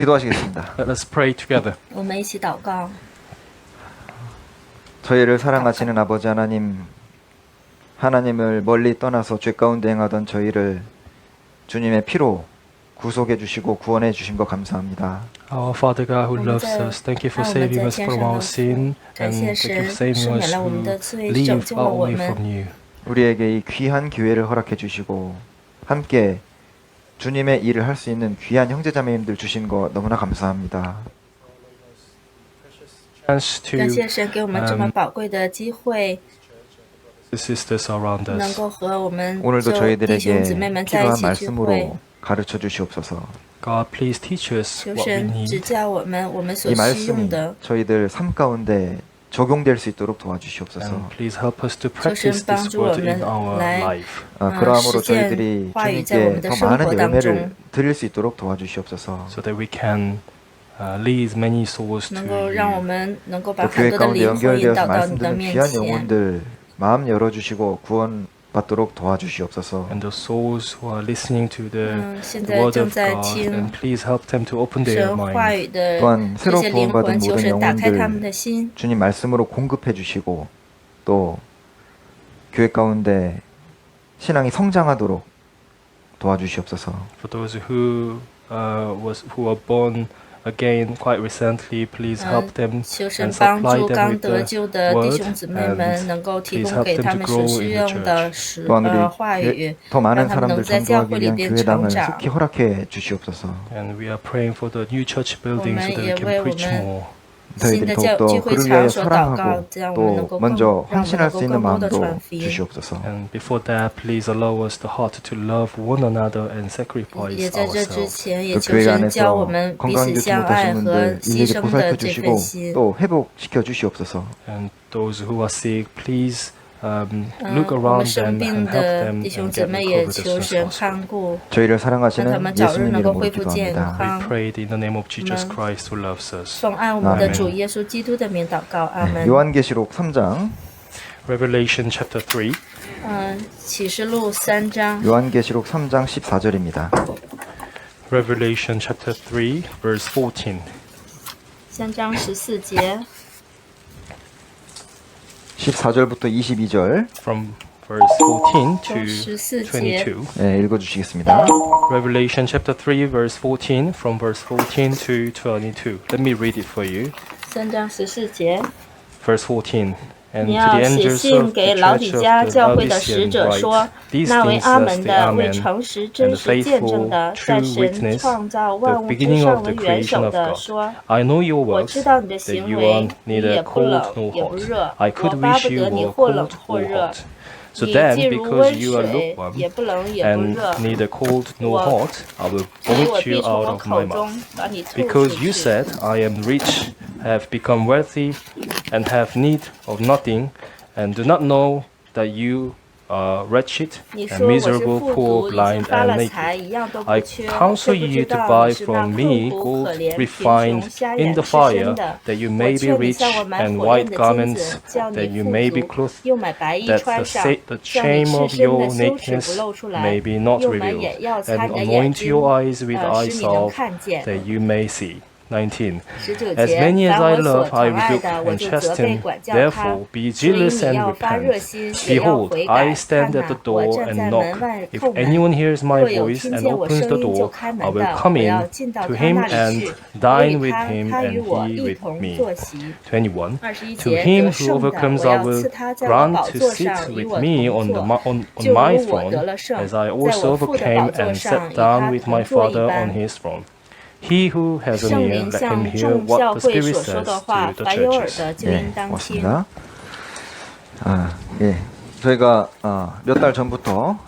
기도하시겠습니다. Let us pray together. 我们一起祷告。 저희를 사랑하시는 아버지 하나님, 하나님을 멀리 떠나서 죄 가운데 행하던 저희를 주님의 피로 구속해 주시고 구원해 주신 거 감사합니다. Our Father God who loves us, thank you for saving us from our sin and thank you for saving us who live far away from you. 우리에게 이 귀한 기회를 허락해 주시고 함께 주님의 일을 할 수 있는 귀한 형제자매님들 주신 거 너무나 감사합니다. Chance to 感谢神给我们这么宝贵的机会， the sisters around 能 us. 够和我们 오늘도 弟 저희들에게 兄姊妹们在一 필요한 起聚会。 말씀으로 가르쳐 주시옵소서. God, please teach us 求 what we 神指 need. 教我们，我们所 이 需用 말씀이 的。 저희들 삶 가운데 적용될 수 있도록 도와주시옵소서. And please help us to 求神 practice 帮 this 助我 word in 们 our 来 life. 그러함으로 实践 저희들이 话语在我们 주님께 的 더 生 많은 活当 열매를 中， 드릴 수 있도록 도와주시옵소서. So that we can lead many souls to 能够让我 you. 们能够把 또 교회 很多的 가운데 灵魂引 연결되어서 导到 말씀 你的 듣는 面 귀한 前。 영혼들 마음 열어주시고 구원받도록 도와주시옵소서. And the souls who are listening to the 现 the 在 word 正 of 在 God, 听 and please help them to open their 神话 mind. 语的 또한 这 새로 些灵 구원받은 魂，求 모든 神打开他们 영혼들 的心， 주님 말씀으로 공급해 주시고 또 교회 가운데 신앙이 성장하도록 도와주시옵소서. For those who were born again quite recently, please help them 求神 and 帮 supply 助 them 刚 with 得 the 救的弟 word 兄姊妹们，能够 and 提 please 供 help 给 them 他 to 们所 grow 需 in the 用的 church. 또한 우리 话语， 더 많은 让他们能 사람들 在教 전도하기 会里 위한 边成 교회당을 长。 속히 허락해 주시옵소서. And we are praying for the new church building so that we 我们也为 can 我 preach 们 more. 新 저희들이 的教 더욱더 聚会 그를 위하여 场所祷告， 사랑하고 这样我们能 또 够更 먼저 让我们能 헌신할 够 수 있는 更多的 마음도 传福音。 주시옵소서. And before that, please allow us the heart to love one another and 也 sacrifice 在这之 ourselves. 前，也 그 求 교회 神教我 안에서 们彼 건강 此 좋지 相爱 못하신 和 분들 牺 일일이 牲的 보살펴 这 주시고 份心。 또 회복시켜 주시옵소서. And those who are sick, please look 我 around 们生 them 病 and help 的 them 弟兄 and 姊 get 妹也 recovered as 求 soon 神 as 看 possible. 顾， 저희를 让他 사랑하시는 们早日 예수님 能够 이름으로 恢复健 기도합니다. We 康。 prayed in the name of Jesus Amen. Christ who loves us. 奉爱我们的 아멘 主耶稣基督的名祷告，阿门。 요한계시록 3장 Revelation chapter 3. 启示录3章 요한계시록 3장 14절입니다. Revelation chapter 3, verse 14. 3章14节， 14절부터 22절 From verse 14 to 14节。 22. 읽어주시겠습니다. Revelation chapter 3, verse 14, from verse 14 to 22. Let me read it for you. 3章14节， Verse 14. And 你 to 要 the 写 angels 信 of 给 the 老 church 底 of 家 the 教会的使 Laodicean 者说 write,： 那 These 为 things 阿 says 门 the 的，为 Amen, 诚实 and 真 the 实见证 faithful 的， true 在神 witness, 创造 the 万物之 beginning 上 of 为 the 元 creation 首 of 的 God. 说： I know your 我 works, 知道你的 that 行 you 为 are， 你也 neither 不冷 cold nor 也不 hot. 热。 I 我 could 巴 wish 不 you 得你 were 或冷 cold 或 or 热。 hot. So 你 then, 既如 because 温 you are 水， lukewarm 也不冷也不 and 热， neither cold nor 我 hot, I will 所以我 vomit 必 you 从 out 我 of 口 my mouth. 中把你吐出 Because you 去。 said, I am rich, have become wealthy, and have need of nothing, and do not know that you are wretched 你 and 说我是 miserable, 富 poor, 足，已经 blind, 发 and 了 naked. 财，一样都不 I 缺， counsel 却不 you 知 to 道 buy 你是那 from 困 me 苦、 gold 可怜、贫 refined 穷、瞎 in 眼、 the 失身 fire, 的。 that you 我 may be 劝你 rich, 向我买 and 火焰 white 的金 garments, 子，叫 that 你 you 富 may be 足； clothed, 又买白衣 that 穿上， the 叫你 shame 赤 of 身的 your 羞耻不 nakedness 露出来； may be not 又买 revealed, 眼药擦 and 你的眼 anoint 睛， your eyes with eye 使你能 salve, 看见。 that you may see. 19. 19 As 节， many as 凡 I 我所 love, I 疼爱 rebuke 的，我 and 就责备 chasten. 管教他。 Therefore, be 所以 jealous 你 and 要发热 repent. 心，也要 Behold, 悔 I 改。 stand 看 at the 哪，我 door 站 and 在 knock. 门外 If 叩门。 anyone hears my 若有 voice 听 and 见我 opens 声 the 音就 door, 开 I 门 will 的， come 我要 in 进到 to 他 him 那里 and 去， dine 我与 with 他， him 他与 and 我 he 一 with 同 me. 坐席。 21. 21 To 节， him 得 who 胜的， overcomes, 我 I 要 will 赐他在我 grant 宝 to 座 sit 上与 with 我 me 同 on 坐， on 就 my 如我 throne, 得了胜， as I 在 also 我父的宝 overcame 座 and 上 sat 与 down 他 with 同 my 坐一 Father 般 on。his throne. He who has an 圣 ear, 灵 let him 向 hear 众 what 教 the 会 Spirit 所说的 says 话， to the 凡有耳 churches. 的就 예, 应当听。 고맙습니다. 예, 저희가 몇 달 전부터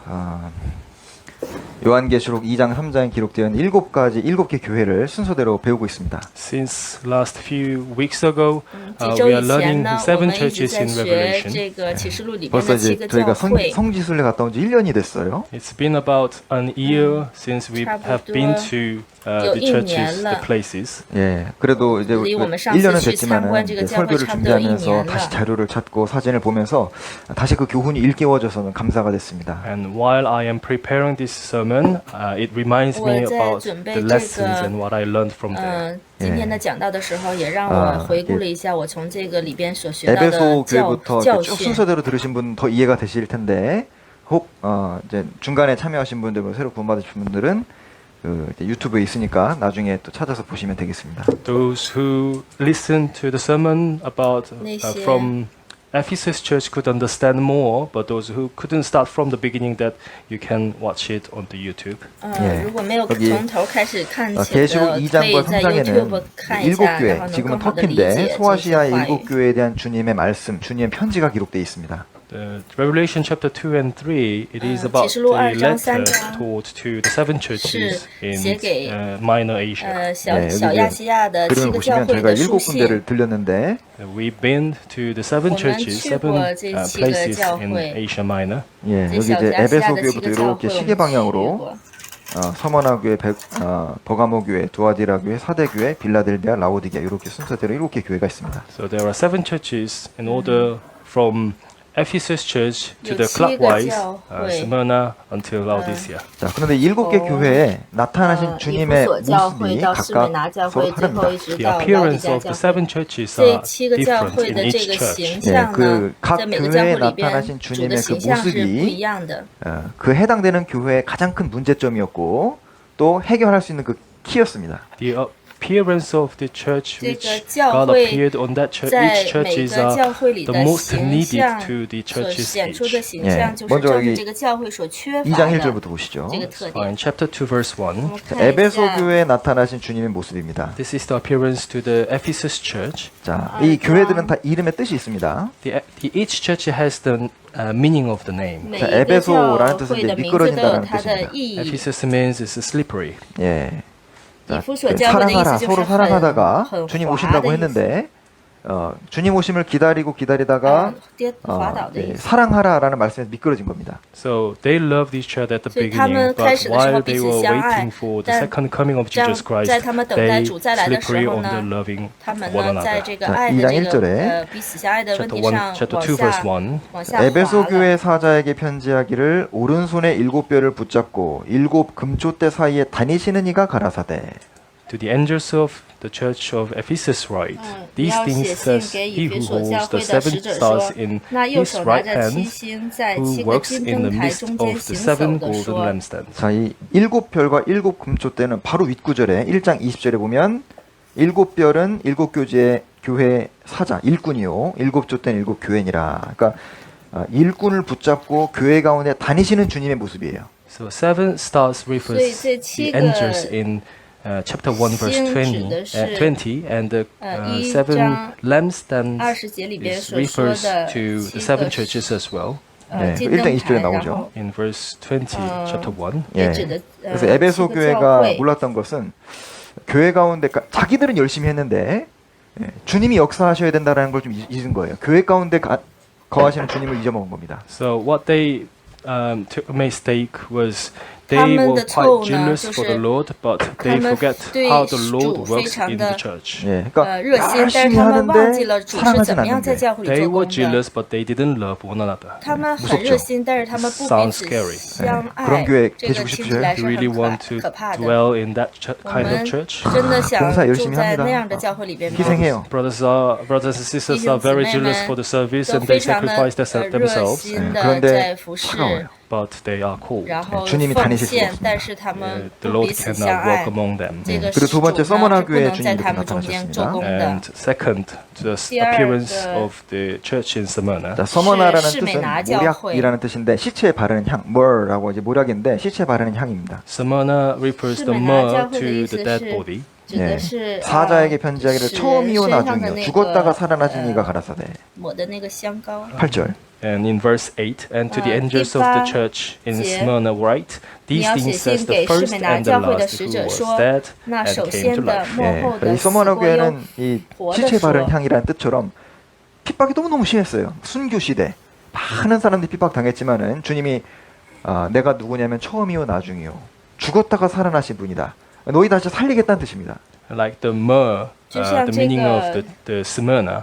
요한계시록 2장, 3장에 기록되어 있는 7개 교회를 순서대로 배우고 있습니다. Since last few weeks ago, 几周 we 以 are 前 learning 呢，我 seven 们一直 churches 在 in 学 Revelation. 这个启示录里面 벌써 的7 이제 个 저희가 教会。 성지순례 갔다 온 지 1년이 됐어요. It's been about an year since we have been to the churches, the places. 예, 그래도 이제 离我们上次 1년은 去参观 됐지만은 这个 이제 教会 설교를 差不多1 준비하면서 年 다시 了。 자료를 찾고 사진을 보면서 다시 그 교훈이 일깨워져서는 감사가 됐습니다. And while I am preparing this sermon sermon, it reminds me 我在 about 准备 the 这 lessons 个 and what I learned from there. 今天的讲道的时候，也让我回顾了一下我从这个里边所学到的 에베소 교회부터 教 이렇게 쭉 训。 순서대로 들으신 분 더 이해가 되실 텐데 혹 이제 중간에 참여하신 분들 뭐 새로 구원받으신 분들은 그 이제 유튜브에 있으니까 나중에 또 찾아서 보시면 되겠습니다. Those who listened to the sermon about 那些 from Ephesus Church could understand more, but those who couldn't start from the beginning, that you can watch it on the YouTube. 예. 如果没有 거기 从头开始看起 계시록 的，可以 2장과 在 YouTube 네, 3장에는看一 일곱 下， 교회, 然后能 지금은 更好的理 터키인데 解这些 소아시아 话 일곱 语。 교회에 대한 주님의 말씀, 주님의 편지가 기록되어 있습니다. The Revelation chapter 2 and 3, it is about 启示录 the 2章 letter 3章 toward to the seven churches 是写给 in Minor Asia. 小 네, 小 여기 亚细亚的 그림을 7个教 보시면 会 저희가 的书 일곱 信。 군데를 들렸는데 We've been to the seven 我们 churches, 去 seven 过这7个 places 教 in 会， Asia Minor. 예, 这 여기 小 이제 亚细亚 에베소 的7 교회부터 个教 이렇게 会我 시계 们去 방향으로 过。 서머나 교회, 버가모 교회, 두아디라 교회, 사대 교회, 빌라델비아, 라오디게아 이렇게 순서대로 7개 교회가 있습니다. So there are seven churches in order from Ephesus Church to the 有7个 clockwise, 教会。 Smyrna until Laodicea. 자, 그런데 7개 교회에 나타나신 以 주님의 弗所教会 모습이 到士美拿 각각 教 서로 会，最后 다릅니다. 一直 The 到老底 appearance 加 of 教 the 会。 seven churches 这 are 7个教 different 会 in 的这 each 个 church. 形 예, 象呢， 각 在每个教 교회에 会里边， 나타나신 主的 주님의 그 形象是不一 모습이 样的。 그 해당되는 교회의 가장 큰 문제점이었고 또 해결할 수 있는 그 키였습니다. The appearance of the church 这 which 个教 God 会 appeared on that church, 在 each 每 churches 个 are 教会里 the 的 most 形 needed 象 to the 所 church's 显出 age. 的形象，就是 먼저 正 여기 是这个教会所缺 2장 乏 1절부터 的 보시죠. 这个特 In 点。 chapter 2 verse 1, 我们看一 에베소 下， 교회에 나타나신 주님의 모습입니다. this is the appearance to the Ephesus church. 자, 이 교회들은 다 이름의 뜻이 있습니다. Each church has the meaning of the name. 每 자 一个 에베소라는 教 뜻은 会 이제 的名字都有 미끄러진다라는 它的 뜻입니다. 意义。 Ephesus means it's slippery. 예. 자, 以弗所教会的意 사랑하라 思就 서로 是 사랑하다가 很 주님 滑 오신다고 的意思， 했는데 주님 오심을 기다리다가 滑倒的意 예, 思。 사랑하라라는 말씀에 미끄러진 겁니다. So they loved each other at the 所以他们 beginning, 开 but 始的时候 while 彼 they 此 were 相爱 waiting for the 但 second coming of 这样 Jesus Christ, 在他们等待 they 主再来的时 slippery 候 on the 呢， loving 他们 one 呢在 another. 这个 자 爱 2장 的这 1 절에 个彼此相爱的问 Chapter 题 1, 上 chapter 2 往 verse 下 1. 往下 에베소 滑了。 교회 사자에게 편지하기를 오른손에 7뼈를 붙잡고 7 금초대 사이에 다니시는 이가 가라사대. To the angels of the church of Ephesus write, 你 These 要写 things 信 says 给 he 以弗 who 所教 holds the 会的 seven 使者 stars 说 in，那右 his 手拿 right 着七 hand, 星，在 who 7个 works 金 in the 灯台 midst 中间 of the 行走 seven 的 golden 说。 lampstands. 자, 이 7별과 7 금초대는 바로 윗구절에 1장 20절에 보면 7별은 7교제의 교회 사자 일꾼이요 7조 때는 7교회니라. 그러니까 일꾼을 붙잡고 교회 가운데 다니시는 주님의 모습이에요. So seven stars 所以 refers 这 the 7 angels 个 in chapter 1 verse 星 20, 指的是 20 and the 1 seven 章 lampstands 20节里边 is 所说 refers 的 to the 7 seven 个 churches as well. 네, 金 1장 灯 20절에 台，然 나오죠. 后 In verse 20, chapter 1. 也 예. 指的 그래서 에베소 7个教 교회가 会。 몰랐던 것은 교회 가운데 자기들은 열심히 했는데 주님이 역사하셔야 된다는 걸 좀 잊은 거예요. 교회 가운데 거하시는 주님을 잊어먹은 겁니다. So what they took a mistake was 他 they 们 were 的错 quite 误呢， jealous 就 for the 是 Lord, but 他 they 们 forget 对 how the 主 Lord 非 works 常 in 的 the church. 예, 그러니까 热心，但 열심히 是他们忘记 하는데 了主是 사랑하진 怎么样在 않는데 教会里 They 做 were 工的。 jealous, but they didn't love one another. 他们很 무섭죠 热心，但是他们不彼 Sounds 此 scary. 相 그런 爱 교회 ，这个 계시고 听起 싶으세요? 来是 You really 很 want to 可怕的。 dwell in that 我 kind of 们 church? 真的想 봉사 住 열심히 在 합니다. 那样的教会里边吗？ 희생해요. Brothers and sisters are very jealous for the service 都 and 非 they 常的 sacrifice 热 themselves, 心的 그런데 在服侍， 차가워요. but they are cold. 然后 주님이 奉 다니실 수가 献， 없습니다. 但是他们 The 不彼 Lord 此相 cannot 爱 walk。among them. 这个 그리고 是 두 主 번째 呢 서머나 是不 교회 能在 주님이 他 그렇게 们中间做 나타나셨습니다. 工的 And。 second, the appearance of the church in Smyrna. 자, 서머나라는 시- 뜻은 시메나教会。 모략이라는 뜻인데 시체에 바르는 향, 머라고 이제 모략인데 시체에 바르는 향입니다. Smyrna refers the 士美拿 myrrh 教会的 to 意 the 思 dead 是 body. 指的是 사자에게 편지하기를 使 처음이요 身上的 나중이요 那 죽었다가 个 살아나신 이가 가라사대. 抹的那个香膏。 8절. And in verse 8, and to the angels of the church in 节 Smyrna write, These 你要 things 写 says 信 the 给 first 士美拿 and the 教会的 last 使 who 者 was 说 dead 那 and 首 came 先 to 的 life. 末 예, 后的 이 死 서머너 过又 교회는 이 시체 바른 향이라는 뜻처럼 핍박이 너무너무 심했어요. 순교 시대 많은 사람들이 핍박 당했지만은 주님이 내가 누구냐면 처음이요 나중이요 죽었다가 살아나신 분이다. 너희 다시 살리겠다는 뜻입니다. Like the myrrh, 就像 the 这 meaning of 个 the Smyrna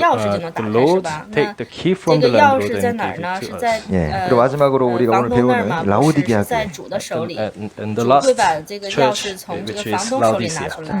钥匙就能 the 打开是 Lord 吧？ take 那 the key 这 from the 个钥 landlord 匙在 and 哪儿 give 呢？ it 是 to 在 us. 예. 그리고 마지막으로 우리가 房 오늘 东那儿 배우는 吗？不是， 라우디게아 是在 교회. 主的手里。 And the 主 last 会把这个钥匙 church, 从这个 which 房 is 东手里拿 Laodicea. 出来。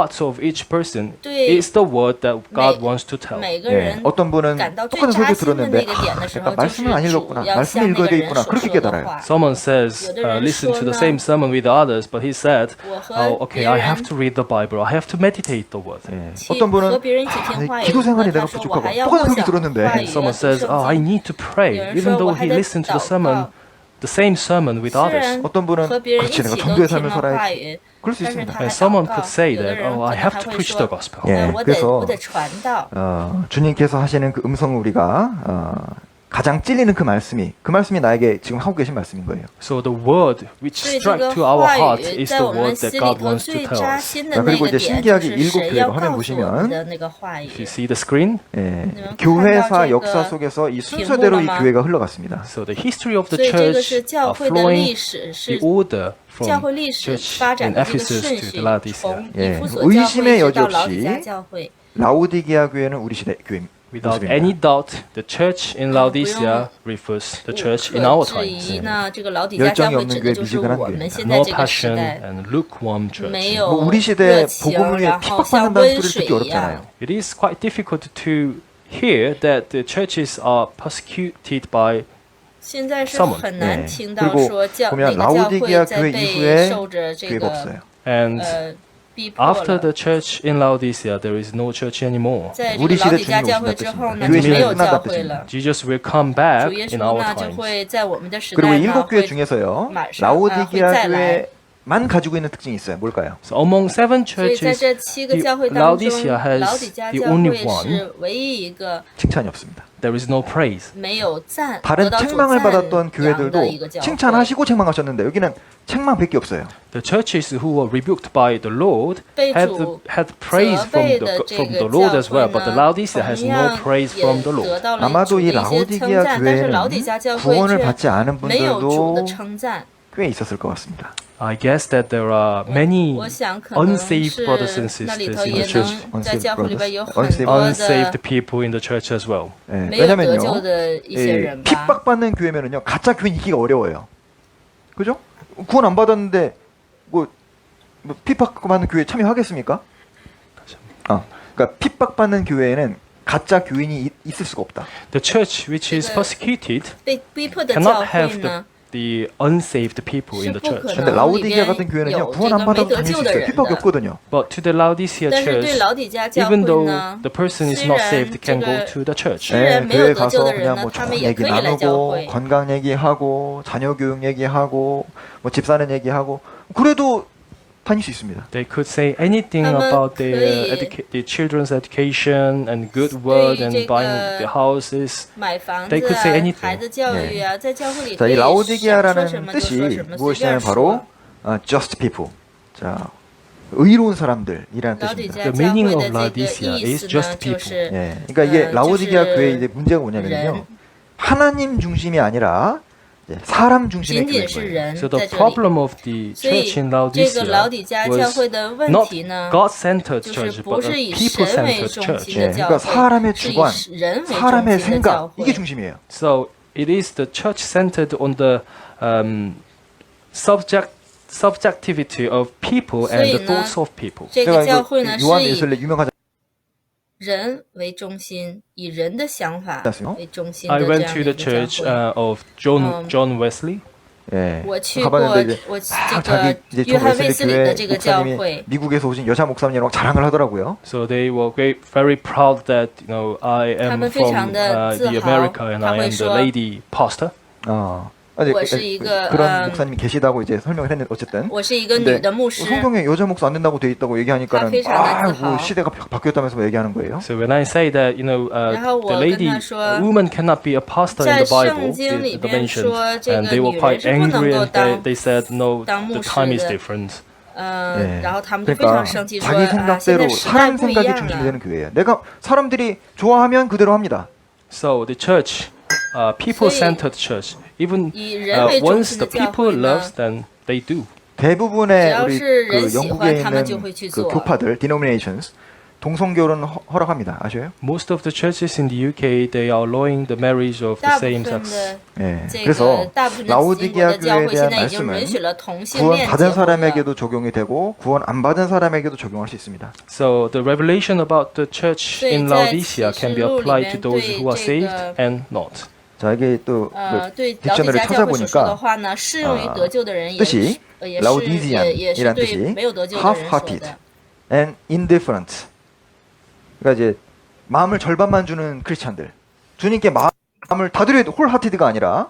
heart of each person 对 is the word that God wants to tell. 每个 예, 人 어떤 분은 感到最 똑같은 扎 설교 心的 들었는데 那个点的时 내가 候，就 말씀을 안 是主 읽었구나. 要 말씀을 向那个 읽어야겠구나. 人所 그렇게 说的 깨달아요. 话。 Someone says, 有的人 listen to the 说呢， same sermon with others, but he said, 我和 oh, okay, 别 I 人 have to read the Bible. I have to meditate the word. 예, 去 어떤 和 분은 别人一起听话，有 기도 人 생활이 他 내가 说我 부족하고 还要 똑같은 默 설교 想 들었는데 话语， Someone 要读 says, 圣 oh, I 经。 need to pray. 有人 Even 说我 though 还 he 得 listened to the 祷 sermon 告， the same sermon with 虽 others. 然 어떤 분은 和别人一 그렇지 起 내가 都 전도의 听 삶을 了话 살아야지. 语， 그럴 수 但是 있습니다. 他还 And 祷 someone 告 could say 有的 that, 人 oh, 可 I 能 have 还 to 会 preach 说 the gospel. 예, 我 그래서 得传道。 주님께서 하시는 그 음성을 우리가 가장 찔리는 그 말씀이 나에게 지금 하고 계신 말씀인 거예요. So the word which 所以这 struck 个 to our 话 heart 语 is 在 the 我们 word 心 that 里 God 头 wants to 最 tell 扎 us. 心的 자 那 그리고 个 이제 点，就 신기하게 是 일곱 神要 교회로 화면 告诉我们 보시면 的那个话 If you 语。 see the screen, 예, 네, 교회사看到这个 역사 속에서 이 순서대로 이屏幕了吗? 교회가 흘러갔습니다. so the history of the 所以这个 church 是教会的 flowing 历史， the 是 order 教 from 会历史 church 发展 in 的这个 Ephesus 顺 to 序 the， Laodicea. 从 예 以弗所教 의심의 会直 여지 到老底 없이 嘉教会。 라오디게아 교회는 우리 시대 교회 Without 모습입니다. any doubt, the church in Laodicea refers the church in our 不可质 times. 疑呢，这个老底嘉教会指的就是我们现在 No 这个时 passion 代， and lukewarm church. 没 뭐 有 우리 热 시대에 情， 복음을 위해 然后像 핍박받는다는 温 소리를 水 듣기 一样 어렵잖아요. 。 It is quite difficult to hear that the churches are persecuted by 现在是 Someone 很难 네. 听到 그리고 说哪 보면 个教 라오디게아 会在 교회 被 이후에 受着这 교회가 个 없어요. and 逼迫 after 了。 the church in Laodicea, there is no church anymore. 在这 우리 个老 시대 底嘉 주님이 教会 오신다는 之后 뜻입니다. 呢， 교회 就没 시대가 有教 끝난다는 会 뜻입니다. 了。 Jesus will come back 主耶 in 稣 our 呢，就 times. 会在我们的时 그리고 代 이 呢， 일곱 교회 会 중에서요. 마상, 라오디게아 아, 교회만 가지고 있는 특징이 있어요. 뭘까요? So among seven 所以在 churches, 这7个 the 教会当中， Laodicea 老底 has 嘉 the 教 only 会 one. 是唯一一个 칭찬이 없습니다. There is no praise. 没有赞， 다른 得到主 책망을 赞 받았던 扬的 교회들도 一个教会。 칭찬하시고 책망하셨는데 여기는 책망밖에 없어요. The churches who were rebuked by the Lord 被 had 主 had praise 责备 from 的 the 这 from 个 the 教 Lord as 会 well, but the 呢， Laodicea has 同 no 样 praise 也 from the 得 Lord. 到了 아마도 主的 이 一些称 라오디게아 赞，但是老底 교회는 嘉教会 구원을 却 받지 않은 没有主的 분들도 称赞。 꽤 있었을 것 같습니다. I guess that there are many 我想可能 unsaved 是 brothers and 那里 sisters 头 in 也 the church, 能在教会里边有 Unsaved 很多 unsaved 的 people in the church as well. 예, 没有得 왜냐면요. 救的一些 예, 人吧。 핍박받는 교회면은요. 가짜 교인 있기가 어려워요. 그죠? 구원 안 받았는데 뭐 핍박받는 교회에 참여하겠습니까? 그러니까 핍박받는 교회에는 가짜 교인이 있을 수가 없다. The church which is 그- persecuted 被逼迫的 cannot 教 have 会 the 呢， the unsaved people in the 是不可 church. 能 근데 라오디게아 里边 같은 교회는요. 有 구원 这 안 个没 받아도 得 다닐 救 수 的 있어요. 人 핍박이 的。 없거든요. But to the Laodicea 但是对 church, 老底嘉教会 even though 呢， the person is 虽 not 然 saved, 这 can go 个 to the church. 虽然 네, 没有 교회 得救 가서 的人 그냥 呢， 뭐 他 좋은 们也 얘기 可以来教 나누고 会。 건강 얘기하고 자녀 교육 얘기하고 뭐 집사는 얘기하고 그래도 다닐 수 있습니다. They could say anything 他们 about 可 their 以 their children's education and good word 对 and 这 buying 个 the houses. 买房 They 子 could say 啊， anything. 孩子教育啊，在教会里 자, 可 이 以想说 라오디게아라는 什么就说 뜻이 什么，随 무엇이냐면 便 바로 说。 just people. 자, 의로운 사람들이라는 老底 뜻입니다. 嘉 The 教 meaning 会 of 的这个 Laodicea 意 is 思 just 呢， people. 就是 예, 그러니까 이게 라오디게아就是 교회의 이제 문제가 뭐냐면요. 人 하나님 중심이 아니라 이제 사람 중심의 仅仅是 교회예요. 人 So 在 the 这里。 problem of the 所以 church in 这个老 Laodicea 底嘉教 was 会的问 not 题呢， God-centered 就是 church, 不 but 是 a 以神为 people-centered 中 church. 心 예, 的教 그러니까 会， 사람의 是以 주관, 人为中 사람의 心的教 생각 会 이게 。 중심이에요. So it is the church centered on the subjectivity of people and the 所以呢， thoughts of people. 这 제가 个教 이거 会呢是 요한 以 예술의 유명하지 人为中心，以人的想法 않습니까? 为中心 I 的这 went 样 to 的 the 一个教 church 会。 of John Wesley. 예. 我去过， 가봤는데 이제 我 막 这个 자기 이제 约 존 翰卫 웨슬리 斯理的 교회 这个教 목사님이 会， 미국에서 오신 여자 목사님이라고 자랑을 하더라고요. So they were very proud that I am 他们 from 非常的自 the 豪， America and 他 I 会 am the 说 lady pastor. 아니, 我是一个 그런 목사님이 계시다고 이제 설명을 했는데 어쨌든 我是一个女 근데 的牧师。 성경에 여자 목사 안 된다고 돼 있다고 얘기하니까는 다非常的自豪。 뭐 시대가 바뀌었다면서 막 얘기하는 거예요. So when I say that, 然后 the 我 lady, 跟他说 a woman cannot be a pastor in 在 the 圣 Bible, 经里 they 边 mentioned, 说这 and 个 they were 女 quite 人是不能 angry 够 and 当 they said, no, 当牧 the 师 time is 的。 different. 예. 然后他们就非常 그러니까 生气说 자기 啊，现在 생각대로 时代 사람 不一 생각이 样 중심이 了。 되는 교회예요. 내가 사람들이 좋아하면 그대로 합니다. So the church, people-centered church, even 以人为中 once 心 the 的教 people 会呢， loves, then they do. 대부분의 우리 只要是人 그 喜 영국에 欢，他们 있는 就会去 그 做。 교파들, denominations, 동성결혼 허락합니다. 아셔요? Most of the churches in the UK, they are allowing the marriage of the 大部 same 分 sex. 的 예. 这个 그래서 大部分的英国 라오디게아 的教 교회에 会现 대한 在已经允 말씀은 许了同性 구원 恋结 받은 婚了。 사람에게도 적용이 되고 구원 안 받은 사람에게도 적용할 수 있습니다. So the revelation about the church in 所以在 Laodicea can be 启示录里 applied 面 to those 对 who are 这 saved 个 and not. 자, 이게 또 对老底 딕셔너를 嘉教会所说的 찾아보니까 话呢，适用于得救的人也 뜻이 也是 라오디지안 也是 이란 对 뜻이 没有得救的人说 half-hearted 的。 and indifferent. 그러니까 이제 마음을 절반만 주는 크리스찬들. 주님께 마음을 다 드려도 홀하티드가 아니라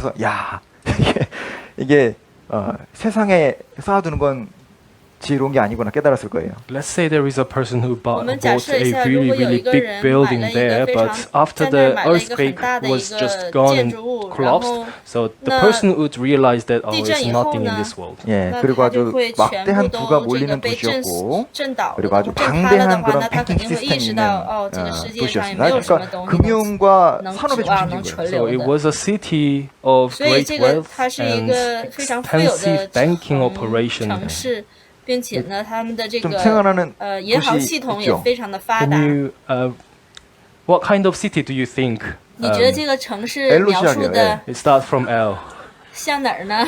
그래서 야 이게 세상에 쌓아두는 건 지혜로운 게 아니구나 깨달았을 거예요. Let's say there is a person who 我 bought 们假 a 设一下，如 really 果有 really 一个 big 人买 building 了一个 there, 非 but 常 after 在那儿 the 买了一个很 earthquake 大的一 was 个 just gone 建 and 筑物，然 collapsed, 后 so the 那 person would realize that oh, 地震 it's 以后 nothing in 呢 this world. 예, 那 그리고 他就 아주 会全部 막대한 부가 都这个 몰리는 被震 도시였고 震倒了， 그리고 아주 震塌了的 방대한 话， 그런 那他肯 뱅킹 定会意 시스템이 识 있는 到，哦，这个世界上也 도시였습니다. 没有什么 그러니까 东西能 금융과 能 산업의 指望 중심인 能 거예요. 存 So 留 it 的。 was a city of 所以 great 这个 wealth 它是一 and 个非常富有的 expensive banking 城 operation. 市，并且呢，他们的这 좀 个 생각나는 银行 도시 系统也 있죠. 非常的发 Can 达。 you, what kind of city do you think 你觉得这个城市 L 描述 시작이에요. 的 it starts from L? 像哪儿呢？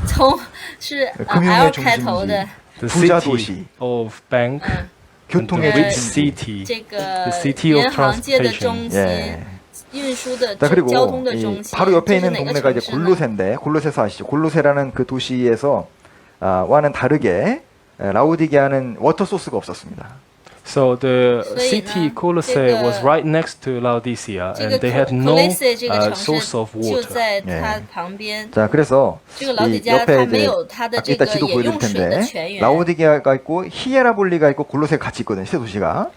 从是 금융의 L 중심지. 开头的 The 부자 city 도시. of bank, 嗯 교통의 rich 중심지. city. 这个 The city of 银行界的 transportation. 中心 예. ，运输的 자 交通 그리고 的 이 中心。 바로 这 옆에 是 있는 哪个 동네가 城 이제 市呢？ 골로새인데 골로새서 아시죠? 골로새라는 그 도시에서 와는 다르게 라우디게아는 워터 소스가 없었습니다. So the 所以呢， city Colossae 这个 was right next to Laodicea, 这个 and they had no Colossae 这个城 source 市 of 就 water. 在它 예 旁边。 자 그래서 这个老底 이 加 옆에 它没 이제 有它的这 이따 个 지도 饮 보여드릴 用水的 텐데 泉源。 라우디게아가 있고 히에라볼리가 있고 골로새가 같이 있거든요. 세 도시가.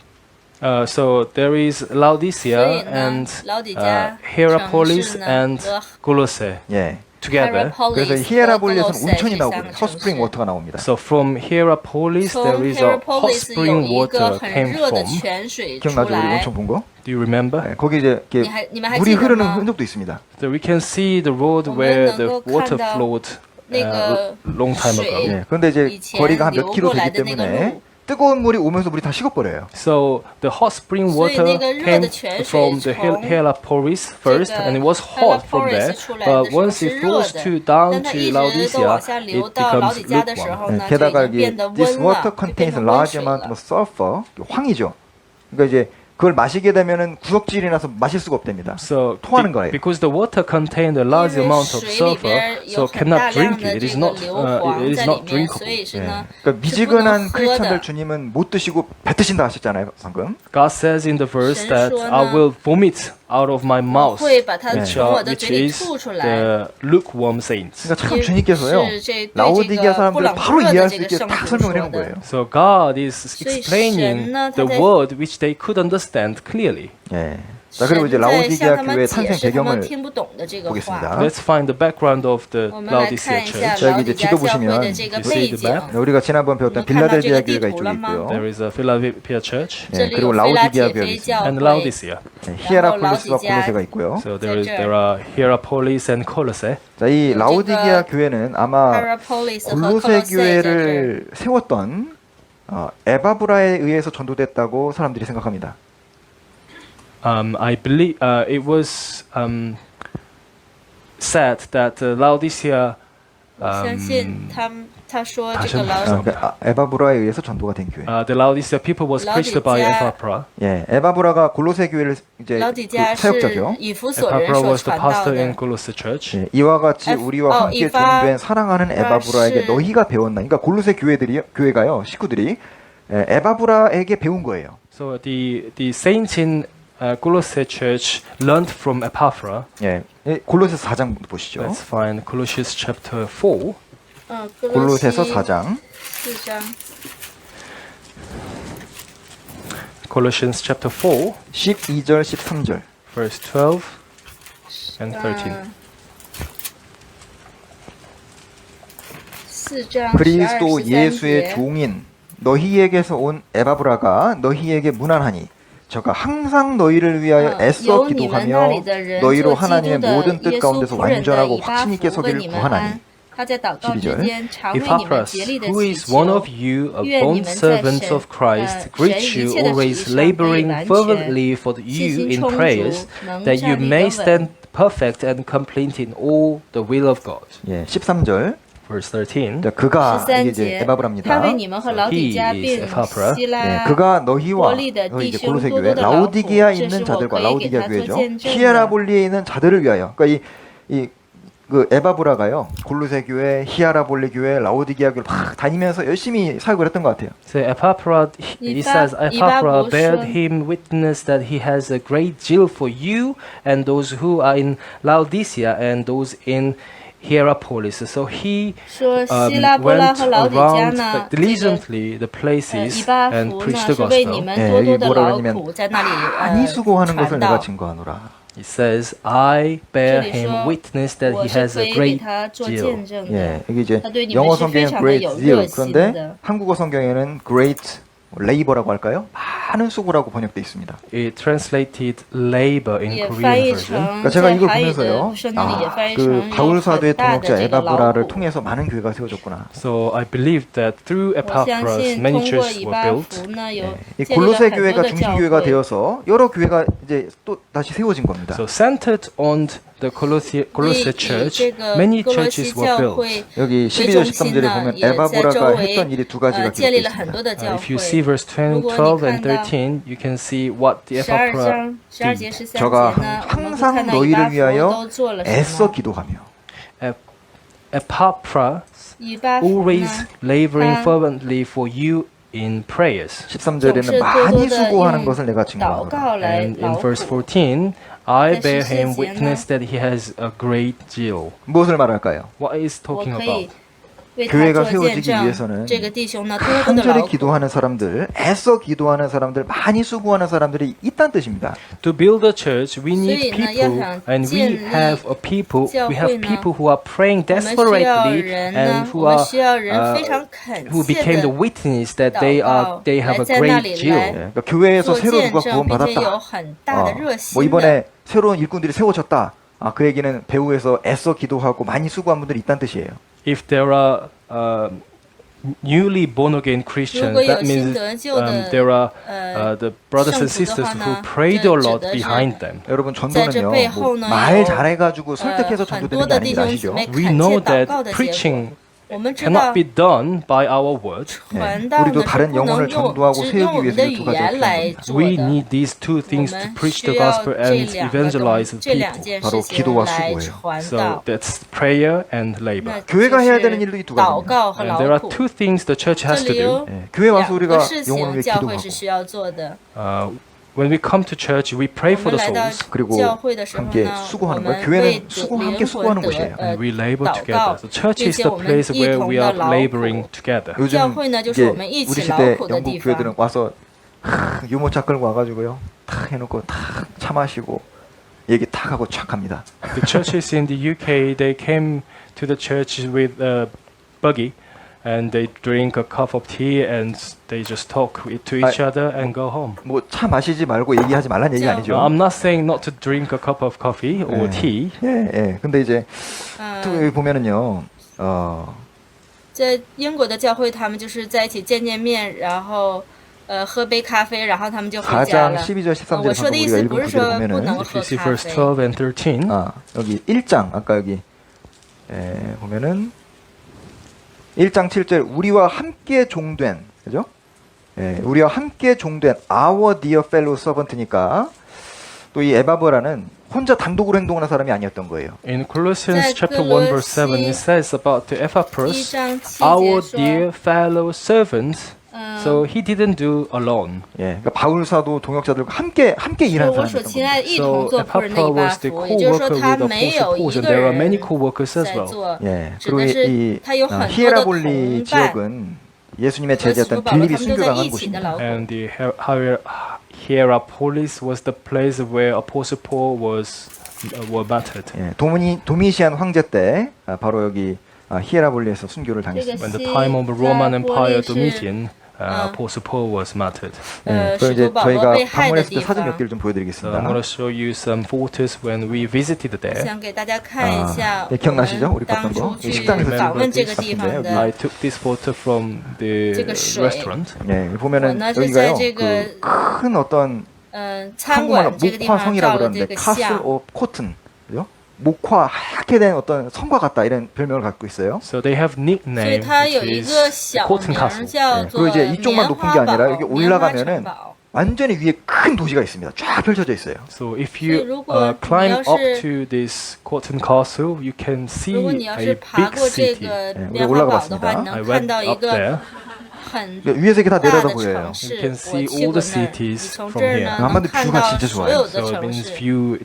So there is 所以 Laodicea 呢 and ，老底加 Hierapolis 城市呢 and 和 Colossae 예. together. 그래서 Hierapolis 히에라볼리에서는 和 온천이 是 나오고 三个城 헛스프링 市。 워터가 나옵니다. So from Hierapolis 从 there is a hot Hierapolis 有 spring 一个 water 很 came 热的 from. 泉水出 기억나죠? 우리 来。 온천 본 거? Do you remember? 네, 거기 이제 이렇게 你们还 물이 记得 흐르는 吗？ 흔적도 있습니다. So we can see the road 我们 where 能 the 够 water 看到 flowed 那个 long time ago. 水 예. 그런데 이제 以前 거리가 한 몇 流 킬로 过来 되기 的那个 때문에 路。 뜨거운 물이 오면서 물이 다 식어버려요. So the hot spring 所以 water 那个热 came 的泉水 from the 从 Hierapolis first, 这个 and it was hot from Hierapolis there. 出来的 But 时候 once 是 it 热 flows 的 to down 但它 to 一直都 Laodicea, 往下流 it 到老 becomes 底加的时 lukewarm. 候 예, 呢，就已 게다가 经 이게 变得 this 温 water 了，就变 contains 成 a 温 large 水 amount 了 of。 sulfur, 황이죠. 그러니까 이제 그걸 마시게 되면은 구석질이 나서 마실 수가 없답니다. So 토하는 거예요. because the water contained a large 因为 amount of 水里 sulfur, 边 so 有很大 cannot 量 drink 的 it. It 这 is 个 not 硫 it 磺 is 在里 not 面， drinkable. 所以是 예. 呢 그러니까 是不能 미지근한 喝 크리스찬들 的。 주님은 못 드시고 뱉으신다 하셨잖아요, 방금. God says in the verse 神 that 说呢， I will vomit out of my 我 mouth, 会把它 which, 从我的 which 嘴里 is 吐出来。 the lukewarm saints. 그러니까 참 是 주님께서요. 这对这 라오디게아 个不 사람들을 冷不 바로 热的 이해할 这 수 个 있게 圣 딱 徒 설명을 说 해놓은 的 거예요. 。 So God is 所以 explaining 神呢， the 他在 word which they could understand clearly. 예. 자, 그리고 이제 神在向 라오디게아 他们 교회 解 탄생 释他们 배경을 听不懂的这个 보겠습니다. 话。 Let's find the background of the 我们来 Laodicea 看一下 church. 자, 老 여기 底 이제 加 지도 教会 보시면 的这个 you 背 see the 景。 map? 네, 우리가 지난번 배웠던 뭐 칸나베가 빌라델비아 교회가 띠 이쪽에 돌아마. 있고요. There is a Philadelphia church 예, 这里 그리고 有菲拉 라오디게아 铁 교회가 非 있습니다. 教 and 会， Laodicea. 네, 히에라폴리스와 라오디게아. 골로새가 있고요. So there there are Hierapolis and Colossae. 자, 이 그 라오디게아 교회는 아마 Hierapolis 和 골로새 克罗塞在这儿。 교회를 세웠던 에바브라에 의해서 전도됐다고 사람들이 생각합니다. I believe it was said that Laodicea 我相信他说这个 다시 老 그러니까 바브라에 의해서 전도가 된 교회. the Laodicea people was preached by 라오디게아. Epaphras. 예, 에바브라가 골로새 교회를 이제 老底加 그 사역자죠. 是以弗所人 Epaphras 所 was the 传道 pastor in 的。 Colossae church. 예, 이와 같이 에프- 우리와 함께 이파- 종된 사랑하는 에바브라에게 시- 너희가 배웠나? 그러니까 골로새 교회가요, 식구들이 에바브라에게 배운 거예요. So the saints in Colossae church learned from Epaphras. 예, 골로새서 4장 보시죠. Let's find Colossians chapter 4. 哥罗 골로새서 西 4장 4章 Colossians chapter 4, 12절 13절. verse 12 and 13. 4章 그리스도 12, 예수의 13节 종인 너희에게서 온 에바브라가 너희에게 문안하니 저가 항상 너희를 위하여 애써 有你们那 기도하며 里的人 너희로 做基督 하나님의 的 모든 耶 뜻 稣 가운데서 仆人的 완전하고 以巴 확신 있게 弗为 서기를 你们 구하나니 安。他在祷告之 12절 间常为你们 Epaphras, 竭力的 who 祈 is one 求 of。you, a 愿你们在 bondservant 神 of Christ, 神 greet 一 you, 切的旨意 always 上可以 laboring 完全 fervently for 信 you 心 in 充足 prayers, 能 that 站 you 立 may 得稳 stand perfect and complete in all the will of God. 예, 13절 Verse 13. 자, 그가 13 이게 이제 节，他 에바브라입니다. 为你们和老底加 He 并 is Epaphras. 希 예, 拉 그가 너희와 꼴리的 너희 이제 弟兄 골로새 多 교회 多的劳苦， 라오디게아 这是 있는 我 자들과 可以给 라오디게아 他做 교회죠. 见证的。 히에라볼리에 있는 자들을 위하여. 그러니까 그 에바브라가요 골로새 교회, 히에라볼리 교회, 라오디게아 교회 막 다니면서 열심히 사역을 했던 것 같아요. So Epaphras, he says, Epaphras bear him witness that he has a great zeal for you and those who are in Laodicea and those in Hierapolis. So he 说希拉波拉 went 和老底嘉 around 呢， diligently the 以 places 巴 and 弗 preached 呢 the 是为你 gospel. 们多多的 뭐라 劳 그러냐면 苦，在那里 많이 수고하는 것을 传 내가 道。 증거하노라. It says, I 这 bear 里 him 说 witness that 我 he 是 has 可 a 以为 great 他做 zeal. 见证的 예, 。 여기 이제 他对你 영어 们是非 성경은 常的 great 有 zeal. 热心 그런데 的。 한국어 성경에는 great labor라고 할까요? 많은 수고라고 번역돼 있습니다. It translated labor in 也翻 Korean 译 version. 成 제가 在 이걸 韩语的 보면서요. 圣经里也翻译 그 成 바울 有 사도의 很大的 동역자 这个劳 에바브라를 苦。 통해서 많은 교회가 세워졌구나. So I believe that through 我相 Epaphras, 信 many 通过 churches 以 were 巴 built. 弗呢，有 이 建立了 골로새 很多 교회가 的教 중심교회가 会。 되어서 여러 교회가 이제 또 다시 세워진 겁니다. So centered on the Colossae 所以以 Church, 这个 many 哥罗 churches 西 were 教 built. 会 여기 为 12절 中心 13절에 呢， 보면 也在周 에바브라가 围 했던 일이 두 가지가 建 기록되어 立了很多 있습니다. 的教 If you 会。 see verse 如果你 12 and 看到 13, you can see what the 12 Epaphras 章12节 did. 13节 저가 呢，我们会 항상 看到以巴 너희를 弗 위하여 都做了什 애써 么。 기도하며 Epaphras 以巴弗 always 呢， laboring 他 fervently for you in prayers. 13절에는 总是 많이 多多地 수고하는 用 것을 내가 祷 증거하노라. 告来 And in 劳 verse 苦。 14, I 在 bear 14 him 节呢， witness that he has a great zeal. 무엇을 말할까요? What is 我 talking 可以 about? 为他 교회가 做见 세워지기 证。 위해서는 这个弟兄呢，多多的 간절히 劳苦。 기도하는 사람들, 애써 기도하는 사람들, 많이 수고하는 사람들이 있다는 뜻입니다. To build a church, we need 所以呢， people, 要想 and we 建立 have a people. 教 We 会 have 呢， people who are praying 我们需要 desperately 人 and 呢， who 我们 are 需要人非常恳 who 切 became the 的 witness that 祷 they 告 have 来 a 在那 great 里 zeal. 来 그러니까 교회에서 做 새로 见 누가 证，并且有 구원받았다. 很大的热 뭐 心的。 이번에 새로운 일꾼들이 세워졌다. 그 얘기는 배후에서 애써 기도하고 많이 수고한 분들이 있다는 뜻이에요. If there are newly born again 如 Christians, 果有 that 新 means 得救的 there are 呃 the brothers and 圣徒的 sisters 话 who 呢， prayed 这 a 指 lot 的是 behind them. 여러분 在这 전도는요. 背后呢， 말 有 잘해가지고 설득해서 很 전도되는 多 게 的弟 아닙니다. 兄姊 아시죠? 妹 We 恳 know 切祷告 that 的结果。 preaching 我们知 cannot 道 be done by our word. 传道呢 우리도 是 다른 不能 영혼을 用 전도하고 只 세우기 用我们 위해서 的 이 语 두 가지가 言来 필요합니다. 做 We 的。 need these two 我 things to 们 preach 需 the 要 gospel 这 and 两个 evangelize the 这两 people. 件 바로 事情 기도와 来 수고예요. 传 So 道。 that's prayer and 那 labor. 교회가 就 해야 되는 是 일도 이 두 祷 가지입니다. 告和 And 劳 there are 苦。 two things the church 这 has to 里有 do. 교회 와서 两 우리가 个事 영혼을 情， 위해 教会 기도하고 是需要做的。 When we come to church, we pray 我 for 们 the 来到 souls 그리고 教会的时候 함께 呢，我 수고하는 们 거예요. 为 교회는 灵 수고 함께 魂 수고하는 得 곳이에요. and we labor 祷 together. 告， The church 并 is 且 the 我们 place 一 where 同 we 的 are 劳 laboring 苦。 together. 教 요즘 会呢，就是 이제 我们一 우리 起劳 시대 苦的 영국 地方。 교회들은 와서 유모차 끌고 와가지고요, 탁 해놓고 탁 차 마시고 얘기 탁 하고 촥 합니다. The churches in the UK, they came to the church with a buggy and they drink a cup of tea and they just talk to each other and go home. 뭐 차 마시지 말고 얘기하지 말란 얘기 아니죠. I'm not saying not to drink a cup of coffee or tea. 예, 예. 근데 이제 또 嗯， 여기 보면은요, 在英国的教会，他们就是在一起见见面，然后喝杯咖啡，然后他们就回家 4장 了。 12절 13절 我说的 방금 意 우리가 思 읽은 不是 구절을 说不 보면은 能 If 喝 you see 咖 verse 啡。 12 and 13, 여기 1장 아까 여기 보면은 1장 7절 우리와 함께 종된, 그죠? 예, 우리와 함께 종된 our dear fellow servant니까 또 이 에바브라는 혼자 단독으로 행동하는 사람이 아니었던 거예요. in Colossians 자, chapter 1 verse 7, 콜로시 it says about the 1 Epaphras, 章7 our 节 dear 说， fellow servants. 嗯， So he didn't do alone. 예, 그러니까 바울 사도 동역자들과 함께 说 일하는 我所 사람이었던 亲爱 거예요. 的一同 So 做仆人的以 Epaphras 巴 was the 弗，也就是说 co-worker 他 with 没 Apostle 有 Paul, 一 and 个 there are 人 many co-workers as 在 well. 做， 예, 指 그리고 的是 이 他有很多的 히에라볼리 同伴。 지역은 예수님의 和使徒 제자였던 保罗 빌립이 他们都在 순교당한 一起的 곳입니다. 劳苦。 And the Hierapolis was the place where Apostle Paul were martyred. 예, 도미시안 황제 때 바로 여기 히에라볼리에서 순교를 당했습니다. When the time of the Roman Empire 是 Domitian, Apostle Paul was martyred. 예, 使 그럼 이제 徒保罗 저희가 被害的 방문했을 地 때 사진 方 몇 개를 좀 So I'm 보여드리겠습니다. going to show you some photos when we visited there. 想给大家看一下 네, 기억나시죠? 我 우리 们当 봤던 初 거. 去 식당에서 访问这个 찍은 地 것 方 같은데 的 I took this photo from the 这个水。 restaurant. 예, 我 보면은 呢是 여기가요 在这个 큰 어떤 餐 한국말로 馆这个地方 목화성이라 照了这 그러는데 个 카슬 像， 오 코튼, 그죠? 목화 하얗게 된 어떤 성과 같다 이런 별명을 갖고 있어요. So they have 所以 nickname 它 which 有一个 is 小 Cotton 名 Castle. 叫 네 做 그리고 이제 이쪽만 棉 높은 花 게 아니라 堡 여기 棉花城 올라가면은 堡。 완전히 위에 큰 도시가 있습니다. 쫙 펼쳐져 있어요. So if 所以 you 如果 climb 你 up 要是 to this Cotton Castle, you can 如果 see 你要 a 是爬 big 过这 city. 个 네, 棉 우리가 花 올라가 堡的话， 봤습니다. 你 I 能看 went 到一 up 个 there. 很 위에서 이렇게 다 大 내려다 的 보여요. 城市， You can 我 see 去 all 过 the 那儿，你 cities 从 from 这儿 here. 呢 한마디로 能看 뷰가 到 진짜 所 좋아요. 有的 So it 城 means 市。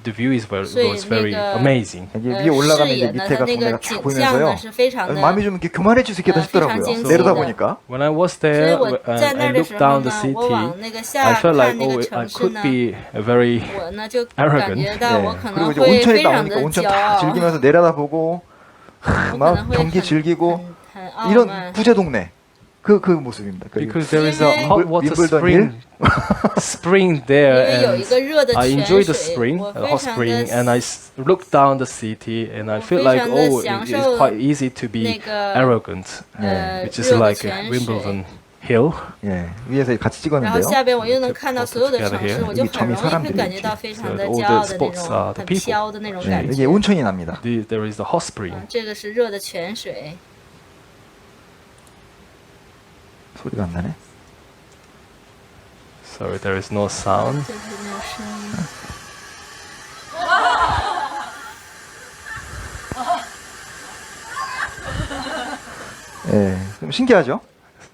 the view is very, 所以 was very 那个 amazing. 이게 위에 올라가면 视 이제 野呢，它 밑에가 那个 동네가 쫙 景象 보이면서요. 呢是非常的 마음이 좀 이렇게 교만해질 수 있겠다 싶더라고요.非常 내려다 惊喜的。 보니까. When I was 所以 there 我在 and 那 I 儿的 looked 时候 down the 呢，我往 city, 那个 I 下 felt 看 like 那个 I 城市 could 呢， be a very 我呢就 arrogant 感觉到我可 그리고 能 이제 会 온천에 非常 나오니까 的 온천 骄 다 傲， 즐기면서 내려다보고 我可 막 能会 경기 很 즐기고 很傲 이런 慢。 부자 동네 그 모습입니다. 그 because there is a hot water 윈블던 spring spring 因 there 为有一 and 个热的 I 泉 enjoy the 水， spring, 我 the 非 hot 常 spring, 的 and I look down the city and I feel like, 非常地 oh, 享 it 受 is quite easy to 那 be 个 arrogant, 呃 which is 热的 like 泉水。 Wimbledon Hill. 예, 위에서 같이 然后 찍었는데요. 下边我又能看到所有的城市，我就 여기 很 점이 容易会 사람들이 感觉 이렇게 到非常 So 的 all 骄 the 傲的那 spots 种 are the 很 people. 飘的那种 네, 感 여기 觉。 온천이 납니다. There is the hot spring. 这个是热的泉水， 소리가 안 나네. So there is no sound. 就是没有声音。 예, 좀 신기하죠?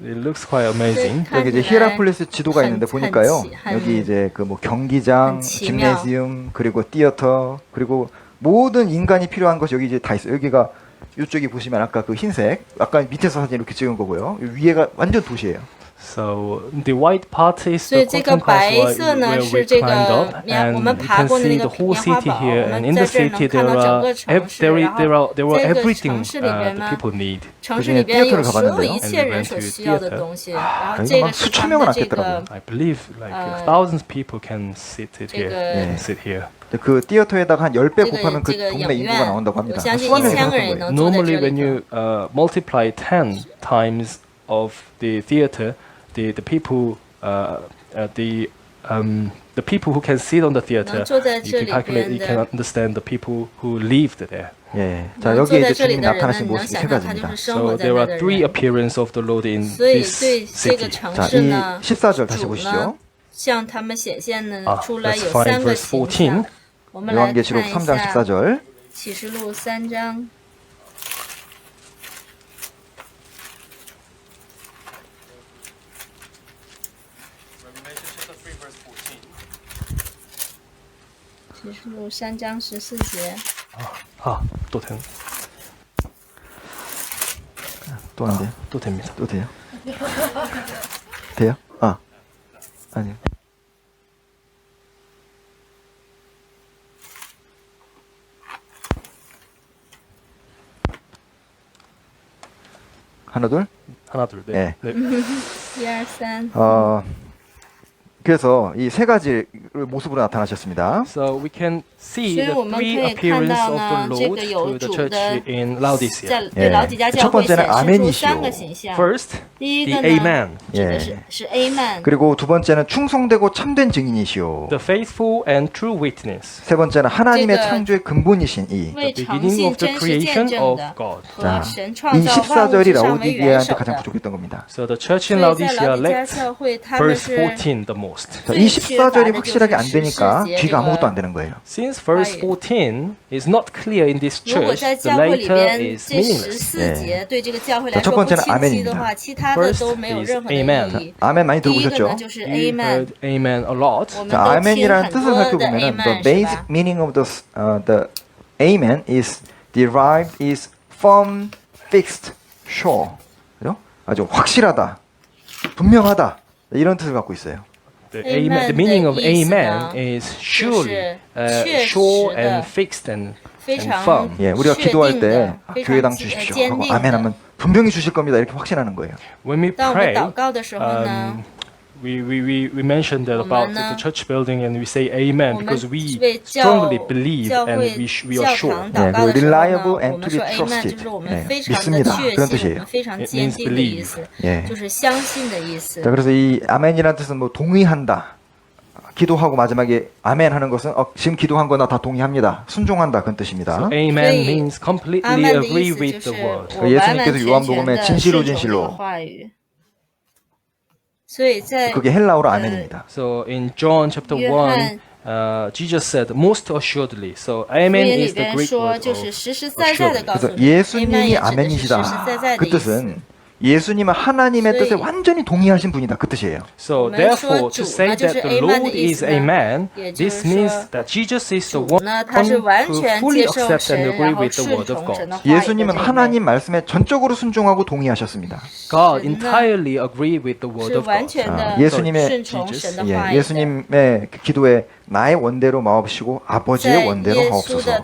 It looks quite amazing. 여기 이제 히에라폴리스 지도가 있는데 보니까요. 여기 이제 그 뭐 경기장, 한치며. 짐네지움, 그리고 티어터, 그리고 모든 인간이 필요한 것이 여기 이제 다 있어요. 여기가 이쪽이 보시면 아까 그 흰색, 아까 밑에서 사진 이렇게 찍은 거고요. 위에가 완전 도시예요. So the white part is 所以 the 这个 Cotton 白 Castle 色呢 where 是 we 这 climbed 个 up, 棉，我 and 们 you 爬 can 过的 see 那 the 个 whole 棉花 city 堡， here. 我 And 们 in 在 the 这儿能 city 看 there 到整 are 个城市，然后 there were 这个 everything 城市里边 the 呢， people need. 城市里边有所有一切 And we 人 went 所 to 需要的 theater. 东西，然后 여기 这 막 个是 수천 他 명은 们的 안 这 겠더라고요 个 I believe like thousands of people can sit it here. 그- Sit here. 그 티어터에다가 한 10배 这个 곱하면 그 这个 동네 影 인구가 院， 나온다고 我 합니다. 相信 수만 명이 1000个 생각한 人 거예요. 能坐在 Normally 这 when 里 you 的。 multiply 10 times of the theater, the people the people who can sit on the theater, 能坐在 you 这 can 里 calculate, 边 you can 的， understand the people who lived there. 예. 자, 能坐 여기에 在 이제 这里 주님이 的人呢， 나타나신 你能 모습이 想 세 象他就 가지입니다. 是生活 So 在 there 那 are 的 three 人。 appearances of the Lord in 所以 this 对这个 city. 城 자, 市 이 呢， 14절 다시 主 보시죠. 呢向他们显现呢 아, 出来 let's 有 find 3个 verse 形 14. 象。我们来 요한계시록 看一 3장 下 14절. 启示录3章。 启示录3章14节。 아, 또 된. 또 안 돼요? 또 됩니다. 또 돼요? 돼요? 아. 아니요. 하나 둘? 하나 둘 네. 네. 1、2、3。 그래서 이 세 가지 모습으로 나타나셨습니다. So we can see 所以 the 我们可 three 以看 appearances 到 of 呢， the 这 Lord 个有 to the 主 church 的 in Laodicea. 在对老底嘉教 첫 会 번째는 显示出 아멘이시오. 3个形象。 First, 第一 the 个呢， Amen. 指的 예. 是 Amen。 그리고 두 번째는 충성되고 참된 증인이시오. The faithful and true witness. 세 번째는 하나님의 这个 창조의 근본이신 이. 为 The 诚 beginning 信 of the 真实见 creation 证 of 的 God. 和 자, 神创 이 造万物 14절이 之上为元 라오디게아한테 首 가장 的。 부족했던 겁니다. So the church 所 in 以在 Laodicea 老底嘉 lacked 教会，他们 verse 是 14 the most. 자, 이 14절이 확실하게 안 되니까 뒤가 아무것도 안 되는 거예요. Since verse 14 is not clear in this 如果 church, 在 the 教会里 later 边 is 这 meaningless. 14节对这个教会来 자 说 첫 不 번째는 清晰的 아멘입니다. 话，其他的 First 都没有 is 任何的 amen. 意义。 아멘 많이 第一个 들어보셨죠? 呢就是 You Amen， heard amen a lot. 我们 자, 都听 아멘이라는 很 뜻을 多的 살펴보면은 the Amen，是 basic 吧？ meaning of the amen is derived is firm, fixed, sure. 그죠? 아주 확실하다, 분명하다 이런 뜻을 갖고 있어요. The Amen the meaning of 的意思呢， amen is surely, 确实 sure 的 and fixed and 非 and 常 firm. 예, 우리가 确 기도할 定 때 的， 아, 非 교회당 常 주십시오 坚 하고 定 아멘 的。 하면 분명히 주실 겁니다 이렇게 확신하는 거예요. When we 当我们 pray, 祷告的时候呢， we mentioned that about 我们呢， the church building and we say amen 我们 because we 为教 strongly believe 教 and 会 we 教 are sure. 堂 네, 祷告 그 的时候呢， reliable 我 and 们 to be 说 Amen， trusted. 就是我 네, 们非常的 믿습니다. 确 그런 信，我 뜻이에요. 们非常 It 坚 means 定的意思， 예. 就是相信的意思 자, 。 그래서 이 아멘이라는 뜻은 뭐 동의한다. 기도하고 마지막에 아멘 하는 것은 지금 기도한 거나 다 동의합니다. 순종한다 그런 뜻입니다. So amen 所以 means completely 阿门的 agree 意思 with 就 the 是 word. 我完完 예수님께서 全 요한복음에 全的 진실로 顺从这个 진실로 话语。所以在 그게 헬라어로 아멘입니다. So in John chapter 1, 约翰 Jesus said most assuredly. So 福 amen 音里 is the 边 Greek 说， word 就是 of 实实在在的告诉 그래서 你 예수님이 ，Amen 也指的是实实 아멘이시다. 在在 그 的意思。 뜻은 예수님은 하나님의 네. 뜻에 완전히 동의하신 분이다. 그 뜻이에요. So 我们 therefore, 说 to 主 say 呢，就 that 是 the Amen Lord 的意 is 思 a 呢， man, 也就 this 是 means 说 that Jesus is the 主 one 呢，他是完 who 全 fully 接受 accept and 神， agree 然后 with the 顺 word of 从神 God. 的话语的 예수님은 这一位 하나님 말씀에 전적으로 순종하고 동의하셨습니다. God神呢， entirely agree with the word 是 of 完 God. 全的 예수님의 顺从神的 예, 话语的。 예수님의 그 기도에 나의 원대로 마옵시고 在 아버지의 원대로 耶稣的 하옵소서.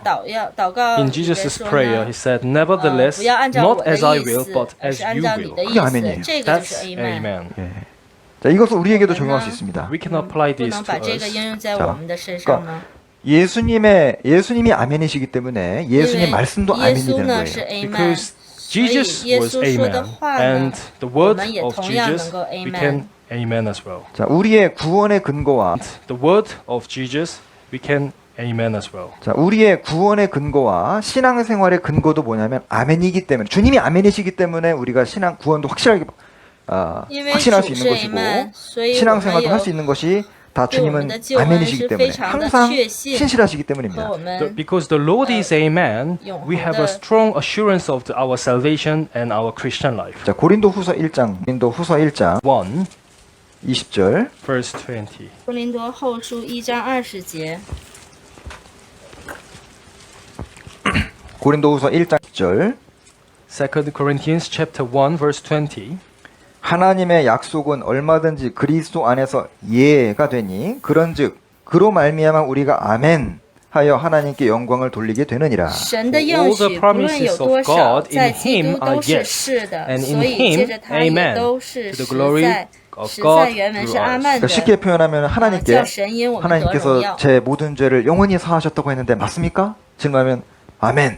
祷告 In 里面 Jesus' 说 prayer, 呢 he，said, "Nevertheless, 不要按照 not 我的 as I 意 will, 思， but 而 as 是按 you 照你的 will." 意 아멘이에요. 思。这个就 That's 是 Amen。 Amen. 예. 자, 이것을 우리에게도 我们 적용할 수 呢 있습니다. We can apply 不 this 能 to 把这个 us. 应用在 자 我们的身上呢？ 예수님이 아멘이시기 때문에 因为 예수님 말씀도 耶 아멘이 稣 되는 呢是 거예요. Amen， Because 所以 Jesus 耶 was 稣说的 Amen, 话呢 and，the word 我们也 of 同样 Jesus, 能够 we Amen。 can Amen as well. 자, 우리의 구원의 근거와 The word of Jesus, we can Amen as well. 자, 우리의 구원의 근거와 신앙생활의 근거도 뭐냐면 아멘이기 때문에 주님이 아멘이시기 때문에 우리가 신앙 구원도 확실하게 因为 확신할 主 수 是 있는 것이고 Amen，所以我们 신앙생활도 할 수 有 있는 것이 다 对我们 주님은 的救恩 아멘이시기 是 때문에 非常的 항상 确信 신실하시기 和 때문입니다. 我们 Because the Lord is Amen, we have a 永恒的 strong assurance of our salvation and our Christian life. 자, 고린도후서 1장 1, 20절. verse 20. 哥林多后书1章20节。 고린도후서 1장 10절. 2 Corinthians chapter 1, verse 20. 하나님의 약속은 얼마든지 그리스도 안에서 예가 되니 그런즉 그로 말미암아 우리가 아멘 하여 하나님께 영광을 돌리게 되느니라. 神的应 All the 许不论有 promises 多 of 少， God 在 in 基督 Him are 都是 yes, 是的， and 所 in 以接 Him, 着他也 Amen, 都是 to the 实 glory 在。 of 实在 God 原文是 through 阿 us. 曼 그러니까 的， 쉽게 표현하면 하나님께 叫神因我们得荣 하나님께서 耀。 제 모든 죄를 영원히 사하셨다고 했는데 맞습니까? 질문하면 아멘,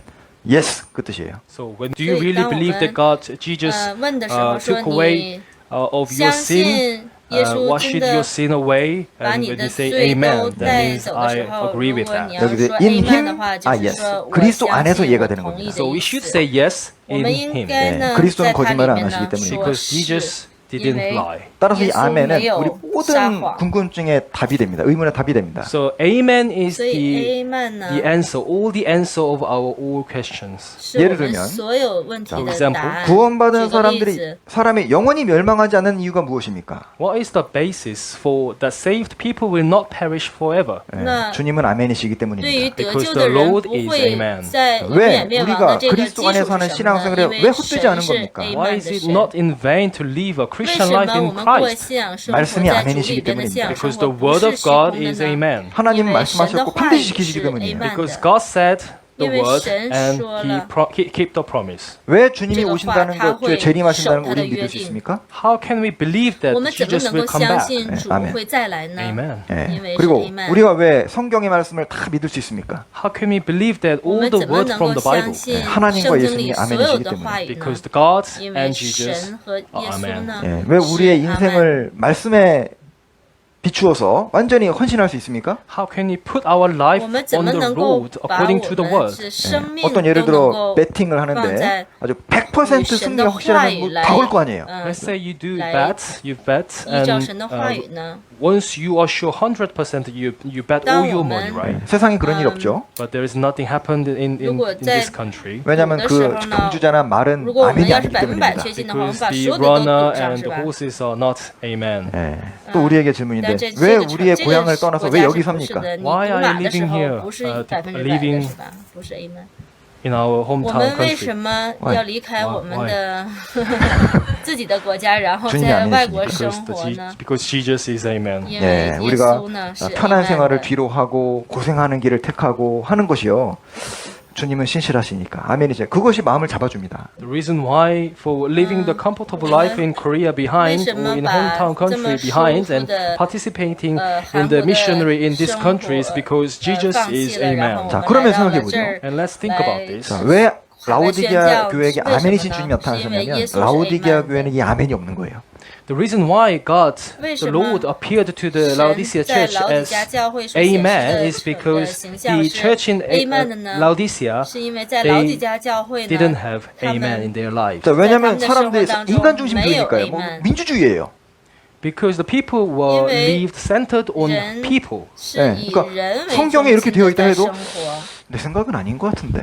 yes 그 뜻이에요. So when do you 所以 really 当我 believe 们 that God, Jesus 问的时候说 took away 你 of your 相 sin, 信耶稣 washed 真 your 的 sin away, 把 and 你 when 的 you say 罪都 Amen, that 带 means 走的 I 时候， agree 如 with 果你 that. 要 여기서 说 in Amen 的 him 话，就 아 是 yes 说我 그리스도 相 안에서 信 예가 我 되는 同 겁니다. 意的 So we 意 should 思。 say yes 我 in 们应 Him, 该 네 呢 그리스도는 在他里 거짓말을 안 面 하시기 呢 때문에 说 because 是， Jesus 因 didn't 为 lie. 따라서 이 예수 아멘은 매요 우리 모든 사화. 궁금증의 답이 됩니다. 의문의 답이 됩니다. So Amen is 所以 the Amen 呢 answer, all the answer of our all questions. 是我 예를 们 들면 所有问题 For 的 example, 答案。 구원받은 举个例 사람들이 子， 사람이 영원히 멸망하지 않는 이유가 무엇입니까? What is the basis for that saved people will not perish forever? 예, 나- 주님은 아멘이시기 对于 때문입니다. 得 Because 救 the 的人 Lord 不 is 会 Amen. 在永 왜 远灭亡 우리가 的这个 그리스도 基 안에서 础 하는 是什么呢？ 신앙생활에 因 왜 为 헛되지 神 않은 是 겁니까? Why Amen is 的 it 神。 not in vain to live a 为 Christian 什 life 么我 in 们过 Christ? 信仰生活 말씀이 在主 아멘이시기 里边的信仰生 Because 活 the 不 word 是 of 虚 God 空的 is 呢？ Amen. 因 하나님 为神的 말씀하셨고 话 반드시 语 지키시기 是 때문이에요. Amen Because 的。 God said the 因为 word 神 and 说 He 了 keep the promise. 왜 주님이 这个话 오신다는 他 것, 会 재림하신다는 걸 守他的 우리 믿을 约 수 定。 있습니까? How can we believe that 我们怎么 Jesus 能 will 够 come 相 back? 信主 아멘 会再来呢？ Amen. 예. 因为是 그리고 Amen。 우리가 왜 성경의 말씀을 다 믿을 수 있습니까? How can we believe that 我 all 们 the 怎么 words 能 from 够 the 相 Bible? 信 하나님과 圣经 예수님이 里所 아멘이시기 有的 때문에. 话语呢？ Because God 因为 and Jesus 神和耶稣 Amen. 呢 예. 왜 是 우리의 阿门。 인생을 말씀에 비추어서 완전히 헌신할 수 있습니까? How can we put our life 我们怎 on 么 the 能够 road 把 according 我 to the 们 word? 的 예. 生命 어떤 都 예를 能 들어 够 배팅을 放 하는데 在 아주 100% 与神 승리가 的话 확실하면 语 뭐 来 다 올 거 아니에요. Let's say you do 来 bet, you bet, 依照 and 神的话语呢， once you are sure 100% you bet all 当 your 我们 money, right? 세상에 그런 일 없죠. But there is nothing happened in 如果 this 在 country 왜냐하면 그 有的时候呢， 경주자나 말은 如果我们 아멘이 要是 아니기 100%确 때문입니다. 信的话，我们 because 把 the 所有的都 runner 赌上 and 是 the 吧？ horses are not amen. 예. 또 우리에게 질문인데 但这 왜 这个 우리의 这个 고향을 떠나서 国 왜 家 여기 是不是 삽니까? 的？你 Why 赌 are 马 you 的时 living 候 here, 不是 uh, 100%的 living 是吧？不是 Amen。 In our 我 hometown 们为 country. 什么 Why？要离开我们 Why？ 的自己的国家，然后 주님이 在 아멘이시니까 外国生 Because, 活呢？ because Jesus is amen. 因为 예, 耶 우리가 稣呢是 편한 Amen 생활을 的。 뒤로 하고 고생하는 길을 택하고 하는 것이요. 주님은 신실하시니까 아멘이죠. 그것이 마음을 잡아줍니다. The reason why for leaving the comfortable life in Korea behind or in hometown country behind and participating in the missionary in this country is because Jesus is amen. 자, 그러면 생각해 보죠. And let's think about this. 자, 왜 海外宣 라오디게아 教 교회에게 为什么 아멘이신 呢 주님이 是因为 나타나셨냐면 耶稣是 라오디게아 Amen 교회는 이 아멘이 없는 거예요. The reason why God, 为 the 什么 Lord, appeared to the 神 Laodicea 在 church 老底 as 加教会所显示 amen 的 is 的 because 形象 the 是 church in Amen 的呢？ Laodicea 是因为在 they 老底加教会 didn't 呢， have 他 amen 们 in their lives. 자, 왜냐하면 내 사람들이 생활 인간 당중 중심주의니까요. 뭐 매우 민주주의예요. Because the people were 因为 lived centered on 人 people. 是 네 以 그러니까 人为 성경에 中 이렇게 心 되어 的 있다 在 해도 生活。 내 생각은 아닌 것 같은데.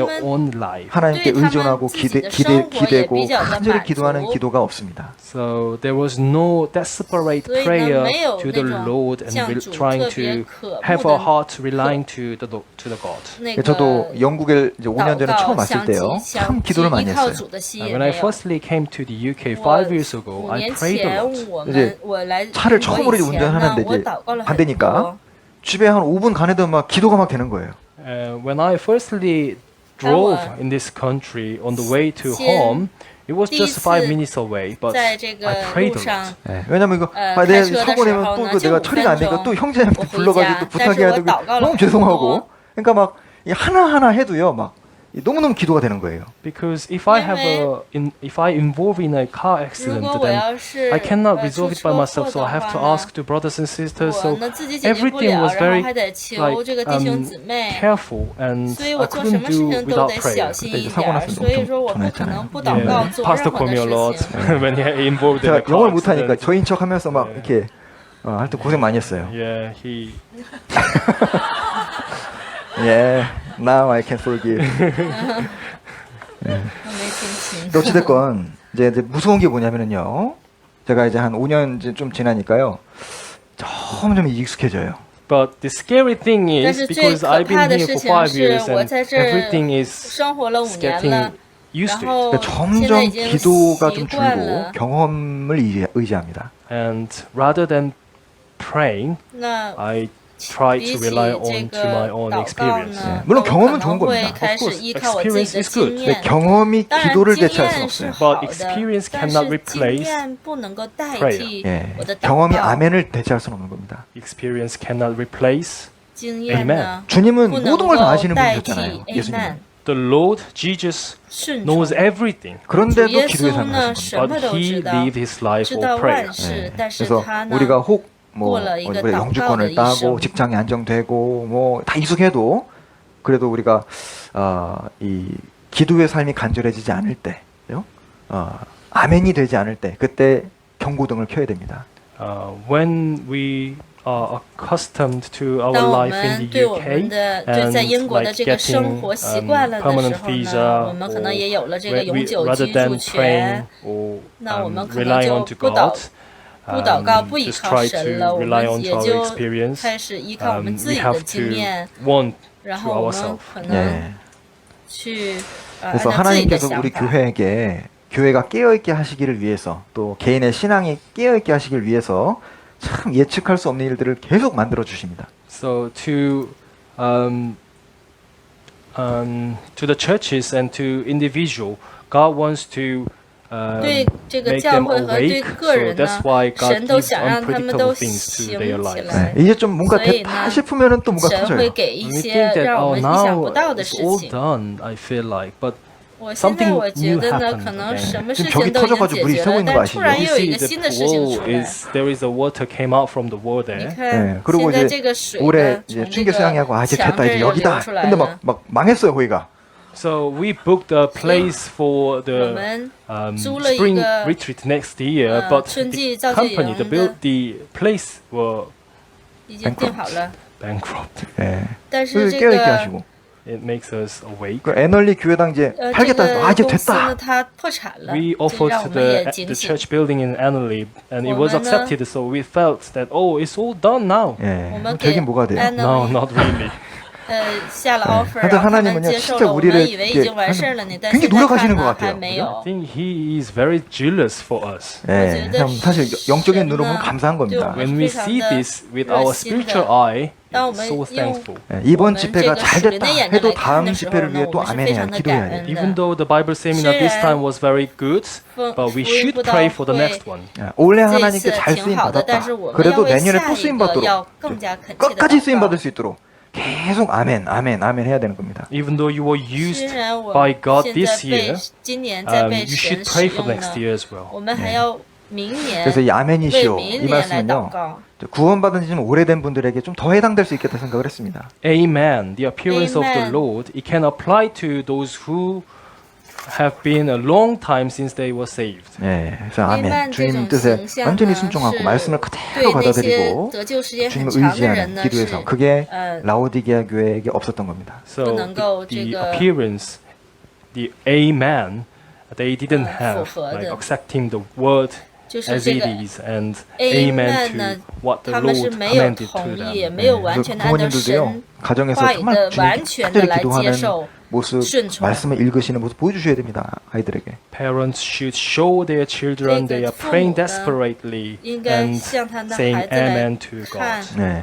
their 他们 own life. 하나님께 对他们 의존하고 自己的生活也 기대고 比较的 간절히 满 기도하는 足。 기도가 없습니다. So there was no desperate 所以呢， prayer 没有 to 那 the 种 Lord and 向 re- 主 trying 特别 to 渴 have 慕 a 的 heart relying to the God. 那 저도 个 영국에 이제 5년 전에 祷 처음 告 왔을 想 때요. 起 참 기도를 많이 依靠 했어요. 主的心 And 也 when 没 I 有。 firstly came to the UK 我 5 years ago, 5 I 年 prayed a 前 lot. 我 이제 们我来 차를 中国 처음으로 以前 운전하는데 呢，我 이제 祷告了 안 很 되니까 多。 집에 한 5분 가는데 막 기도가 막 되는 거예요. When I firstly drove in this country on the way to home, it was just 5 minutes away, but 在这 I 个 prayed 路 a 上 lot. 네, 왜냐면 이거 어, 아, 내가开车的 사고 내면 时候 또 呢， 이거 就 내가 5 처리가 안 되니까 分 또 钟 형제한테 我回 불러가지고 家 또 但是 부탁해야 我 되고 祷告了 너무 很 죄송하고 多 그러니까 막 이 하나하나 해도요 막 너무너무 기도가 되는 거예요. Because if I have if I involve in a car 如 accident, 果我 then 要是 I cannot 出 resolve it 车 by 祸 myself, so 的 I have to 话呢 ask to brothers and sisters. 我 So 呢自己解决不 everything 了， was 然后 very 还得求这个弟兄姊妹， careful, and 所以 I 我做什 couldn't 么事 do 情都 without 得 prayer. 小心一 사고 点儿， 났을 때 所以 엄청 说我不可能 전화했잖아요. 不祷告 Yeah, 做 Pastor 任何 called me 的 a 事 lot 情。 when he involved in a 제가 car 영어를 못하니까 accident. 저인 척하면서 막 이렇게 하여튼 고생 많이 했어요. Yeah, he. 예, now I can forgive. 我没听清。 어찌됐건 이제 무서운 게 뭐냐면요. 제가 이제 한 5년 이제 좀 지나니까요. 점점 익숙해져요. But the scary thing 但 is 是最 because 可 I've 怕 been 的 here 事 for 情 5是 years 我 and 在这 everything is 生活了5年 getting 了， used 然 to it. 后 그러니까 现在 점점 已经 기도가 习 좀 惯 줄고 了。 경험을 의지합니다. And rather than praying, 那 I try 比 to 起 rely 这 on to 个 my own 祷告 experience. 呢 네 ， 물론 那我 경험은 可 좋은 能会 겁니다. 开 Of 始 course, 依靠我自己 experience 的 is good. 经 근데 验。 경험이 当然， 기도를 经 대체할 수 验是 없어요. 好 But 的， experience 但 cannot 是经 replace 验不能够代 prayer. 替 예, 我的祷 경험이 告。 아멘을 대체할 수는 없는 겁니다. Experience cannot replace 经验呢， 주님은 不能 모든 걸 다 够 아시는 代替 분이셨잖아요. 예수님은. Amen the Lord Jesus 顺 knows 从。 everything, 主 그런데도 耶 기도의 稣 삶을 呢， 하신 什 겁니다. 么 but 都 he 知道， lived his life 知 for 道 prayer. 万事 예, ，但是 그래서 他呢， 우리가 혹 뭐 꼴라 이거 이번에祷告 영주권을 的 따고 一生。 직장이 안정되고 뭐 다 익숙해도 그래도 우리가 이 기도의 삶이 간절해지지 않을 때요, 아멘이 되지 않을 때 그때 경고등을 켜야 됩니다. When we are accustomed to our 当我 life in 们 the 对我们 UK 的对在 and 英国的 like 这个生 getting 活习惯了的 permanent 时候呢， visa, 我们可能 or 也有了这个 when 永 we, 久 rather 居住 than 权 praying。or 那我们可能 relying 就 on to 不祷 God, 不祷告，不依 just 靠 try 神了， to 我 rely 们 on 也 to our 就 experience. 开始依靠我们自 We 己 have 的经验， to want 然 to 后我们 ourselves. 可 예. 能去按 그래서 照自己的 하나님께서 想 우리 法。 교회에게 교회가 깨어있게 하시기를 위해서 또 개인의 신앙이 깨어있게 하시기를 위해서 참 예측할 수 없는 일들을 계속 만들어 주십니다. So to the churches and to individual, God wants to 对这个 make 教 them 会和对 awake. 个 So 人呢 that's why， God 神都 gives 想让他们 unpredictable 都 things to 行 their 起 lives. 来 네, 。 이제 좀 뭔가 所以 됐다 呢， 싶으면 또 뭔가 神 터져요. 会给一 We 些 think that 让我 oh 们意想不 now 到的 it's 事 all 情。 done. I feel like, but 我现在 something 我觉 new 得呢， happened. 可能 네. 什么 지금 事 벽이 情都已经 터져가지고 解 물이 决 새고 了， 있는 거 但 아시죠? 突然 you 又有一 see 个 the 新的事情 wall 出来。 is there is a water came out from the wall 你 there. 看 네, ， 그리고 现在 이제 这个水 올해 呢， 이제 从这 춘계 수양이하고 个 이제 墙 됐다 这 이제 儿又 여기다. 流出来 근데 了。 막 망했어요 거기가. So we booked a place for 我 the 们 spring 租了一个 retreat next year, but 春季 the 造就营 company, the 的 the place were 已经定好了， bankrupt. 네. 但是 그래서 这 깨어있게 个 하시고. It makes us awake. 그 애널리 교회당 이제 这 팔겠다. 아 个 이제 公司呢， 됐다. 它破产了， We 这 offered 让 to 我们也 the 警醒。 church building in Annerley, and it was 我们呢 accepted. So we felt that oh, it's all done now. 예. 我们 그럼 给 되긴 뭐가 돼요? No, Annerley not really. 下了 offer， 하여튼 然后他们 하나님은요 接受 진짜 了，我 우리를 们以为已 이렇게 经完事儿了呢，但 굉장히 现在 노력하시는 看 것 呢 같아요. 还没 I 有。 think he is very jealous for us. 예. 어쨌든 참 사실 영적인 눈으로 보면神呢 감사한 겁니다. 네, When we非常 see 的 this with our 热心的 spiritual eye, 当我 it's 们 so 用 thankful. 예, 이번 我们 집회가 这个 잘 属灵的 됐다 眼睛 해도 来看 다음 的时候 집회를 呢， 위해 我 또 们是 아멘 非 해야 常的 기도해야 感 돼요. 恩 Even 的。 though the Bible seminar this time was very good, but we should pray for the next one. 예, 올해 这 하나님께 次 잘 挺 쓰임 好的，但 받았다. 是我们要 그래도 为 내년에 下 또 一 쓰임 个 받도록 要更加恳切的 끝까지 쓰임 祷 받을 告。 수 있도록 계속 아멘, 아멘, 아멘 해야 되는 겁니다. Even though you were 虽 used 然我 by 们 God 现 this 在被 year, 今年在被 you 神 should 使 pray for 用 next 呢， year as well. 我们还要明年 그래서 이 为 아멘이시오 明 이 年来祷 말씀은요 告。 구원받은 지 좀 오래된 분들에게 좀 더 해당될 수 있겠다 생각을 했습니다. Amen. The appearance of the Amen. Lord, it can apply to those who have been a long time since they were saved. 예, 그래서 아멘. Amen 주님 这种 뜻에 形象 완전히 呢， 순종하고 是 말씀을 对 그대로 那些 받아들이고 得救时间 주님을 很长的人 의지하는 呢，是 기도에서 그게 呃 라오디게아 교회에게 없었던 겁니다. So 不能够 the 这个 appearance, the Amen, they didn't have 符合的。 like accepting the word 就是 as 这 it 个 is and amen Amen 呢 to what the 他们是 Lord 没有 commanded to 同意，也 them. 没有完全的按照 부모님들도요 神 가정에서 话语 정말 的 주님 完全的 간절히 来接 기도하는 受。 모습, 순종. 말씀을 읽으시는 모습 보여주셔야 됩니다. 아이들에게. Parents should show their children they are praying desperately 应该 and 向他的 saying 孩子来 amen to 看 God. ， 네.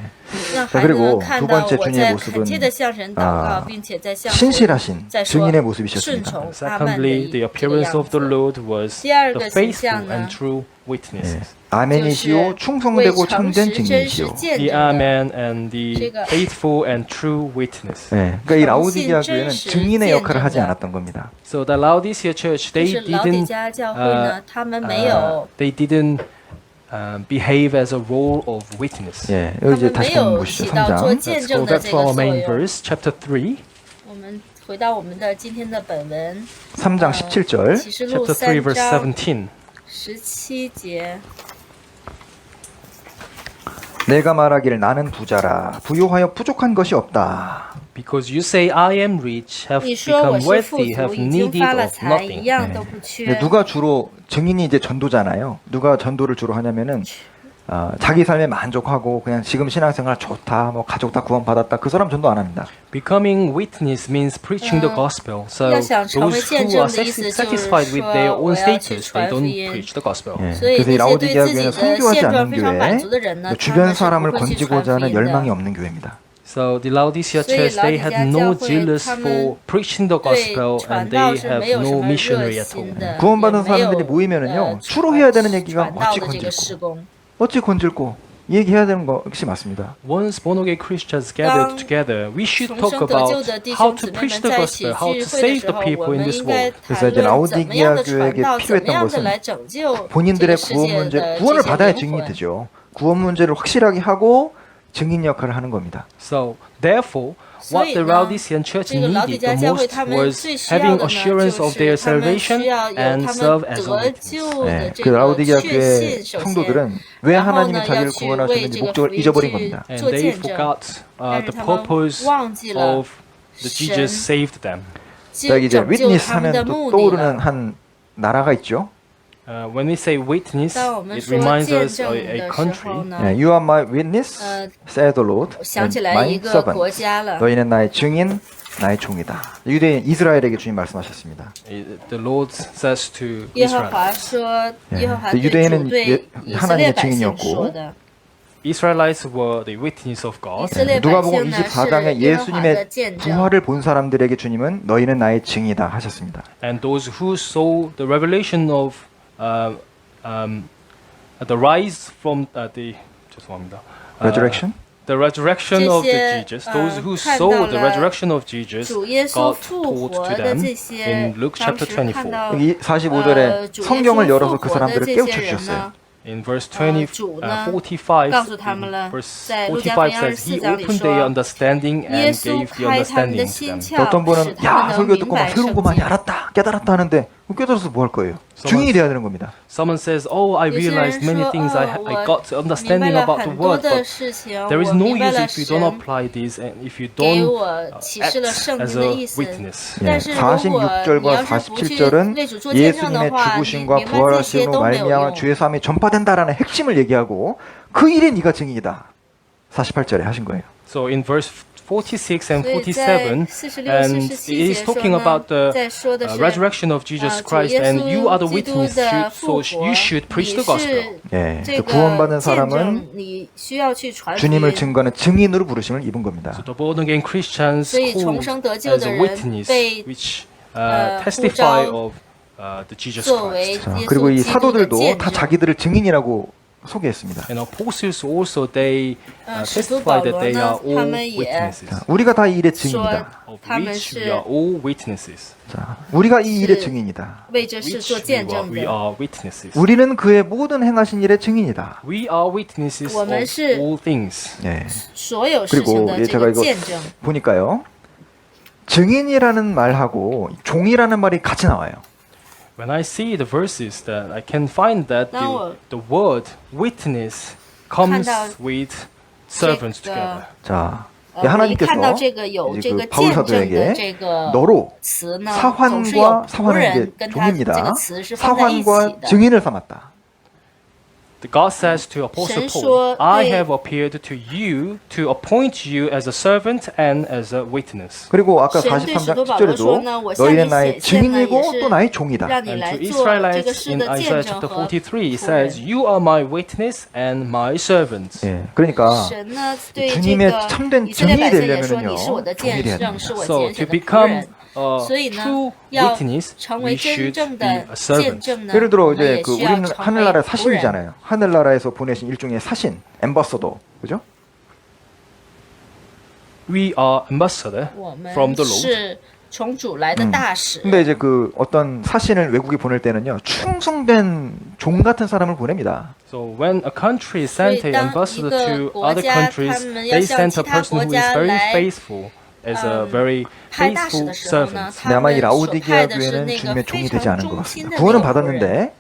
让 자, 孩子能 그리고 看 두 到 번째 我 주님의 在恳 모습은 切的向神祷告，并且在向神 신실하신 在说 증인의 顺 모습이셨습니다. 从阿曼的 Secondly, the 这个 appearance 样 of the 子。 Lord was 第二 the 个形 faithful 象呢 and true ，예. witnesses. 아멘이시오, 为 충성되고 诚 참된 实真实 증인이시오. 见 The 证的。 Amen and the 这个 faithful and true witness. 네, 그러니까 이 라오디게아 정신 교회는真实 증인의 역할을 하지 见证的。 않았던 겁니다. So the Laodicea church, 就 they 是老底 didn't 嘉教会呢，他们没有 they didn't behave as a role of witness. 예, 여기 이제 他们 다시 没 한번 有 보시죠. 起到做 3장. 见 Let's 证 go 的 back 这 to 个 our 作 main 用。 verse, chapter 3. 我们回到我们的今天的本文， 3장 17절. 启示录 Chapter 3, 3 verse 章 17. 17节。 내가 말하기를 나는 부자라 부요하여 부족한 것이 없다. Because you say, I am rich, have 你说我 become 是富 wealthy, 足， have 已经 needed 发了 of 财，一 nothing. 样都不 근데 缺。 누가 주로 증인이 이제 전도잖아요. 누가 전도를 주로 하냐면은 자기 삶에 만족하고 그냥 지금 신앙생활 좋다, 뭐 가족 다 구원받았다. 그 사람 전도 안 합니다. Becoming witness means preaching the gospel. So 要想成为 those 见 who 证 are 的意思就是 satisfied with their 说， own 我要去 status, they 传福 don't 音。 preach the gospel. 예. 所以 그래서 이 那些 라오디게아 对自己 교회는 的 성교하지 现状 않는 非常满足 교회, 的人呢，他 주변 们是 사람을 不会去 건지고자 传福 하는 音 열망이 的。 없는 교회입니다. So the Laodicea 所以 church, they 老底 had 嘉 no 教会 zealous 他们 for preaching the 对 gospel, 传 and 道 they 是 have 没有什 no 么热 missionary at 心 all. 的， 구원받은 也没有 사람들이 모이면은요, 传 주로 해야 되는 얘기가 传道 어찌 的这个施 건질고 工。 어찌 건질고 이 얘기해야 되는 것이 맞습니다. Once born again Christians gathered 当 together, we should 重 talk 生得 about 救的弟 how 兄 to 姊妹 preach 们 the 在一起 gospel, how 聚 to 会的 save 时 the 候， people 我 in 们 this 应该 world. 可是谈 이제 论怎么样的传 라오디게아교회에게 道，怎么 필요했던 样的 것은 来拯救这 본인들의 个世 구원 界 문제, 的 구원을 这些 받아야 灵 증인이 魂。 되죠. 구원 문제를 확실하게 하고 증인 역할을 하는 겁니다. So, therefore, what 所以 the 呢， Laodicean church 这个老底 needed 嘉 the 教会 most 他们 was 最需要 having 的呢， assurance 就 of their 是他们 salvation 需要有 and 他 serve 们 as a 得 witness. 救 네, 的这 그 个 라오디게아 确 교회 信，首先， 성도들은 왜 然后 하나님이 呢，要 자기를 去 구원하셨는지 为这个福 목적을 音 잊어버린 去 겁니다. And 做 they 见证， forgot 但 the 是他们 purpose 忘记了 of the Jesus 神 saved them.救 자, 이제 拯救 위트니스 他们的 하면 또 目的 떠오르는 了。 한 나라가 있죠. When we say witness, 当我们 it 说 reminds 见 us 证 of 的 a 时候 country. 呢， 예, You are my witness, said the Lord, 我想 and 起来 my 一个 servant. 国家了， 너희는 나의 증인, 나의 종이다. 유대인 이스라엘에게 주님 말씀하셨습니다. The Lord says to 耶和华 Israelites. 说， 예 耶和华 그 对主 유대인은 对 예, 以色 하나님의 列百姓 증인이었고 说的。 Israelites were the witness of 以 God. 色列百 누가복음 姓呢是 24장에 耶和华的 예수님의 见证。 부활을 본 사람들에게 주님은 너희는 나의 증이다 하셨습니다. And those who saw the revelation of the rise from 죄송합니다. Resurrection? The resurrection of the 这些 Jesus. Those who 看 saw 到 the 了 resurrection of Jesus 主耶稣 got 复 taught 活 to 的 them 这些 in Luke 当 chapter 时看 24. 到 여기 45절에 主耶 성경을 稣 열어서 复 그 活的 사람들을 这 깨우쳐 些人 주셨어요. 呢， In verse 20, 主呢 45, 告诉他们 in 了， verse 在路加 45福音 says, 24 He 章里 opened 说， their understanding 耶 and 稣 gave the 开他们 understanding 的 to 心 them. 窍， 어떤 使 분은 他 야 们能 설교 明 듣고 막 白 새로운 거 圣 많이 经。 알았다 깨달았다 하는데 깨달아서 뭐 할 거예요? 증인이 돼야 되는 겁니다. Someone says, Oh, I 有些人 realized many 说， things. I 我 got 明白 understanding 了 about the 很多 word, 的 but 事情， there is 我 no 明白 use 了 if you don't 神 apply these and if you 给 don't 我启示了 act 圣 as 经的 a 意思。 witness. 但 예, 是如果你 46절과 要是不去 47절은 为主做见证的 예수님의 话，你 죽으심과 明白这些 부활하심으로 都没有 말미암아 用。 죄 사함이 전파된다라는 핵심을 얘기하고 그 일에 네가 증인이다. 48절에 하신 거예요. So in verse 46 and 所以在 47, 46、 and 47 it 节 is 说 talking 呢 about，the 在说的是 resurrection of Jesus 主 Christ, 耶 and you are the 稣基督 witness, 的 so 复活， you should 你 preach the gospel. 是 예, 这 그 구원받은 个见 사람은 证，你需要去传福 주님을 音。 증거하는 증인으로 부르심을 입은 겁니다. So the born again Christians 所以重 called 生得救 as 的 a 人 witness, 被 which 呼 testify 召 of the Jesus 作为 Christ. 자, 耶 그리고 稣 이 基督的 사도들도 见 다 证。 자기들을 증인이라고 소개했습니다. And apostles also they 使徒 testify 保 that 罗 they are 呢，他 all 们也 witnesses, 자, 우리가 다 이 일의 说 증인이다. of 他们 which we 是 are all witnesses. 자, 우리가 이 일의是 증인이다. 为这事 Which 做见证 we 的。 are witnesses. 우리는 그의 모든 행하신 일의 증인이다. We are witnesses 我 of 们是 all things. 예. 所有事情 그리고 的 예, 这 제가 个 이거 见证。 보니까요. 증인이라는 말하고 종이라는 말이 같이 나와요. When I see the verses, that I can find that 当我 the word witness comes 看到 with servants 这个 together. 자, 我一 하나님께서 看到这个有 이제 这 그 个 바울 见证的 사도에게 这个 너로 词呢，总是有 사환과 仆 사환은 人 이제 跟他这 종입니다. 个词是放在一起 사환과 的。 증인을 삼았다. God says to Apostle 神 Paul, 说， I 对 have appeared to you to appoint you as a servant and as a witness. 그리고 아까 神对使徒 43장 保罗说 10절에도 呢，我向 너희는 你 나의 显现呢，也 증인이고 是 또 나의 종이다. 让你 And 来 to 做这个 Israelites 事 in 的 Isaiah 见证 chapter 和 43, it 仆 says, 人。 You are my witness and my servants. 예, 그러니까 神呢对这 주님의 个 참된 以色列百姓也说：“ 증인이 你是我的 되려면요 见 종이 돼야 证，是 됩니다. 我 So 拣 to 选的仆 become 人。” a 所以呢， true 要 witness, 成 we 为真 should 正 be 的 a 见 servant. 证呢， 예를 들어 我们 이제 也 그 需要 우리는 成为 하늘나라 仆人。 사신이잖아요. 하늘나라에서 보내신 일종의 사신, 엠버서더, 그죠? We are ambassador 我们 from the Lord. 是从主来的大使。 근데 이제 그 어떤 사신을 외국에 보낼 때는요, 충성된 종 같은 사람을 보냅니다. So when a country sent a 所以当 ambassador 一个 to 国 other 家 countries, 他们要 they 向 sent 其 a 他 person 国 who is 家 very 来 faithful as a very 派大使 faithful 的时候呢， servant. 他 아마 们 이 所 라오디게아 派的是 교회는 那个 주님의 종이 非 되지 常 않은 것 忠心 같습니다. 的 구원은 那个仆人。 받았는데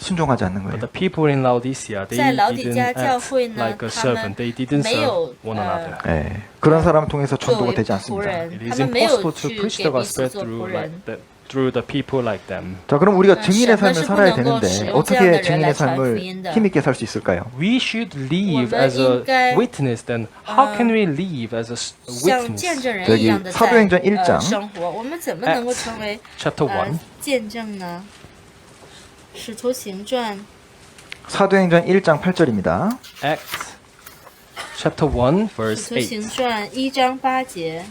순종하지 않는 But 거예요. the people in Laodicea, they 在老底 didn't 嘉教 act 会呢， like a 他们 servant. They didn't 没 serve 有 one another. 예, 그런 사람 통해서 作 전도가 为 되지 仆 않습니다. 人 It，他 is 们没有 impossible to 去 preach 给 the 彼此 gospel 做 through 仆 like 人。 that, through the people like them. 자, 그럼 우리가 증인의 삶을神呢， 살아야 是不能够 되는데 使用 어떻게 这样的人 증인의 来传福 삶을 音的。 힘있게 살 수 있을까요? We should live 我们 as a 应该 witness. Then how can we live as a 像见 witness? 证人 저기 一样的 사도행전 1 장 生活，我们怎么能够成为 Chapter 1. 见证呢？使徒行传 사도행전 1장 8절입니다. Acts chapter 1 使 verse 徒行 8. 传1章8节，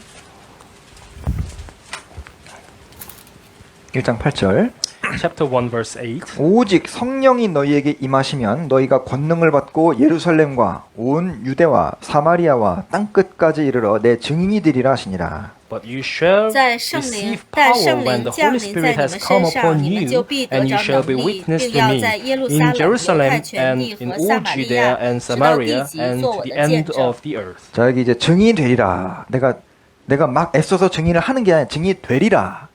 1장 8절. Chapter 1 verse 8. 오직 성령이 너희에게 임하시면 너희가 권능을 받고 예루살렘과 온 유대와 사마리아와 땅끝까지 이르러 내 증인이 되리라 하시니라. But you shall 在圣灵 receive 但 power 圣 when 灵 the 降 Holy 临 Spirit 在你 has 们 come 身上， upon 你们 you, 就必得 and you 着 shall be 能力， witness 并 to 要 me 在耶路 in 撒冷、犹太 Jerusalem 全 and 地 in 和 all 撒玛利 Judea 亚， and 直到地 Samaria 极 and 做 to 我 the 的见 end 证。 of the earth. 자, 여기 이제 증인이 되리라. 내가 막 애써서 증인을 하는 게 아니라 증인이 되리라.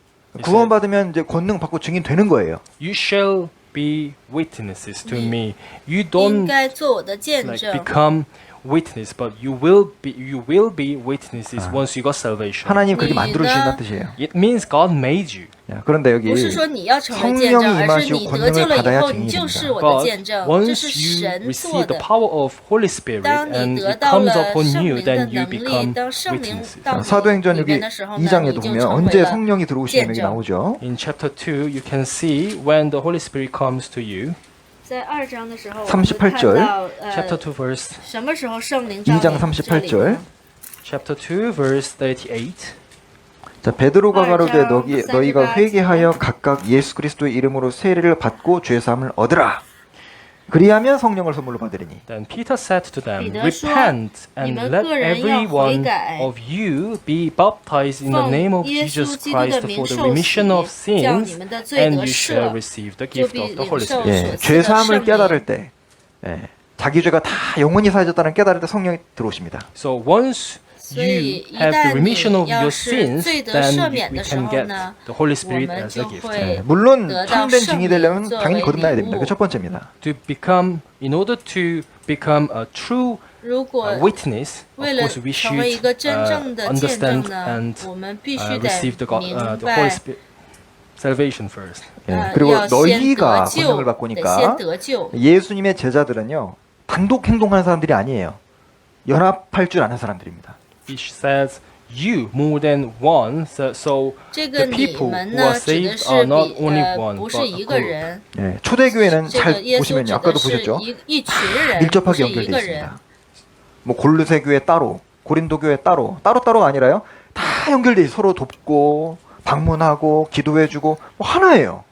구원받으면 이제 권능 받고 증인 되는 거예요. You shall be witnesses to me. You 应 don't 该做我的见 like 证。 become witness, but you will be witnesses once you got salvation. 하나님 그렇게 네, 만들어 주신다는 나- 뜻이에요. It means God made you. 야, 그런데 여기 不是说你要成为见 성령이 证，而是 임하시고 你得救 권능을 了以 받아야 后， 증인이 你就是 됩니다. 我的 But 见证。这 once 是 you 神做 receive the 的。 power of Holy Spirit 当 and 你得 it 到 comes 了 upon 圣 you, 灵的 then you 能力， become 当圣灵 witnesses. 到 자, 你 사도행전 里 여기 面的时候呢， 2장에도 你就 보면 成为 언제 了 성령이 들어오시면 여기 见证。 나오죠. In chapter 2, you can see when the Holy Spirit comes to you. 在2章的时候，我们38看 절 到 Chapter 2, verse 什么时候圣灵 2장 照临这 38 里 절 呢？ chapter 2, verse 38. 자, 베드로가 가로되 8장 너희가 38 회개하여 각각 예수 그리스도의 이름으로 세례를 받고 죄 사함을 얻으라. 그리하면 성령을 선물로 받으리니. Then Peter said to them, 彼得说， Repent 你 and 们 let 个人要 every 悔 one 改， of you be baptized in the 奉 name of 耶稣 Jesus 基督的 Christ 名 for the 受 remission of 洗，叫你 sins, 们的罪 and 得 you shall 赦， receive the 就 gift 必 of the 领 Holy 受 Spirit. 所 예, 赐 죄 的 사함을 圣灵。 깨달을 때, 자기 죄가 다 영원히 사해졌다는 깨달을 때 성령이 들어오십니다. So once 所以 you 一 have the 旦 remission 你 of 要 your 是 sins, 罪得 then 赦 we 免的时 can 候 get 呢， the Holy 我 Spirit 们 as a 就 gift. 会 물론 得到 참된 圣 증이 灵 되려면 作 당연히 为 거듭나야 礼 됩니다. 物 그 첫 번째입니다. To become, in order to become a true 如果 witness, of 为了 course we 成为一 should 个真正的见 understand 证呢 and ，我们必须得 receive the 明 Holy 白， Spirit salvation first. 예, 그리고 要先 너희가 得救 권능을 ， 받고 得先 니까 得救。 예수님의 제자들은요 단독 행동하는 사람들이 아니에요. 연합할 줄 아는 사람들입니다. It says you more than one, so 这个 the 你 people 们 who are 呢，指的 saved 是 are not 比 only one, 不是 but 一 a 个 group. 人。 예, 초대교회는 这 잘 个耶稣 보시면요 指 아까도 的是 보셨죠? 一群人，不 밀접하게 是一 연결되어 个人 있습니다. 。 뭐 골로새 교회 따로, 고린도 교회 따로가 아니라요. 다 연결돼 있어요. 서로 돕고 방문하고 기도해주고 뭐 하나예요.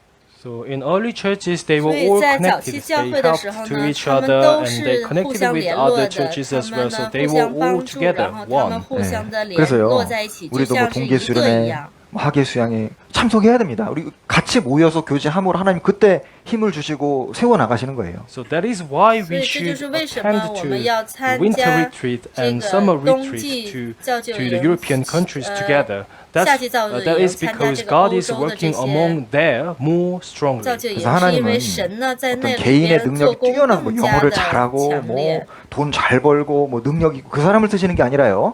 So in early churches, they were 所以 all 在早期 connected. 教 They 会的 helped 时候 to 呢， each 他们 other 都 and they 是互 connected 相 with 联络 other 的， churches 他 as 们 well. 呢 So they 互 were 相 all 帮助， together 然后他们 one. 互相的联 그래서요 络在一起，就 우리도 뭐 像是一 동계 个一 수련회 样。 하계 수양에 참석해야 됩니다. 우리 같이 모여서 교제함으로 하나님 그때 힘을 주시고 세워 나가시는 거예요. So that is why 所 we 以这就 should 是为什么 attend 我 to 们要参 winter 加 retreat 这 and 个 summer 冬 retreat 季 to 造就 to the 营 European countries together. 夏季造就 That 营 is 参加 because 这个 God 欧 is 洲的这 working 些 among there more 造 strongly. 就营， 그래서 是因为 하나님은 神呢在那 어떤 里 개인의 边做 능력이 工 뛰어난 뭐 更加 영어를 的 잘하고 强 뭐 烈。 돈 잘 벌고 뭐 능력 있고 그 사람을 쓰시는 게 아니라요.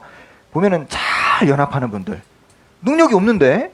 보면은 잘 연합하는 분들 능력이 없는데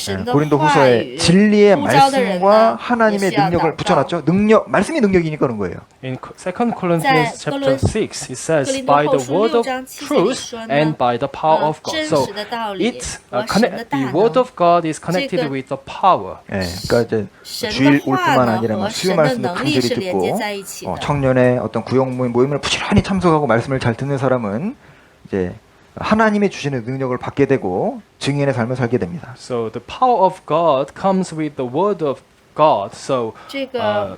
神的 고린도 话 후서에 语 진리의 呼召的人 말씀과 呢， 하나님의 也是要 능력을 祷告。 붙여놨죠. 능력, 말씀이 능력이니까 그런 거예요. In 2 Corinthians在哥 chapter 伦- 6, it says, 哥林多 by 后 the 书 word 6 of 章7节里 truth 说呢， and by the power of God. 真 So 实的道理 it 和神的大 the word 能， of God is connected 这个 with the power. 예, 그러니까 이제 神 주일 的 올 话 뿐만 呢 아니라 和 수요 神的 말씀도 能力 강제로 是连接 듣고 在一起的。 청년의 어떤 구역 모임을 부지런히 참석하고 말씀을 잘 듣는 사람은 이제 하나님이 주시는 능력을 받게 되고 증인의 삶을 살게 됩니다. So the power of God comes with the word of God. So 这个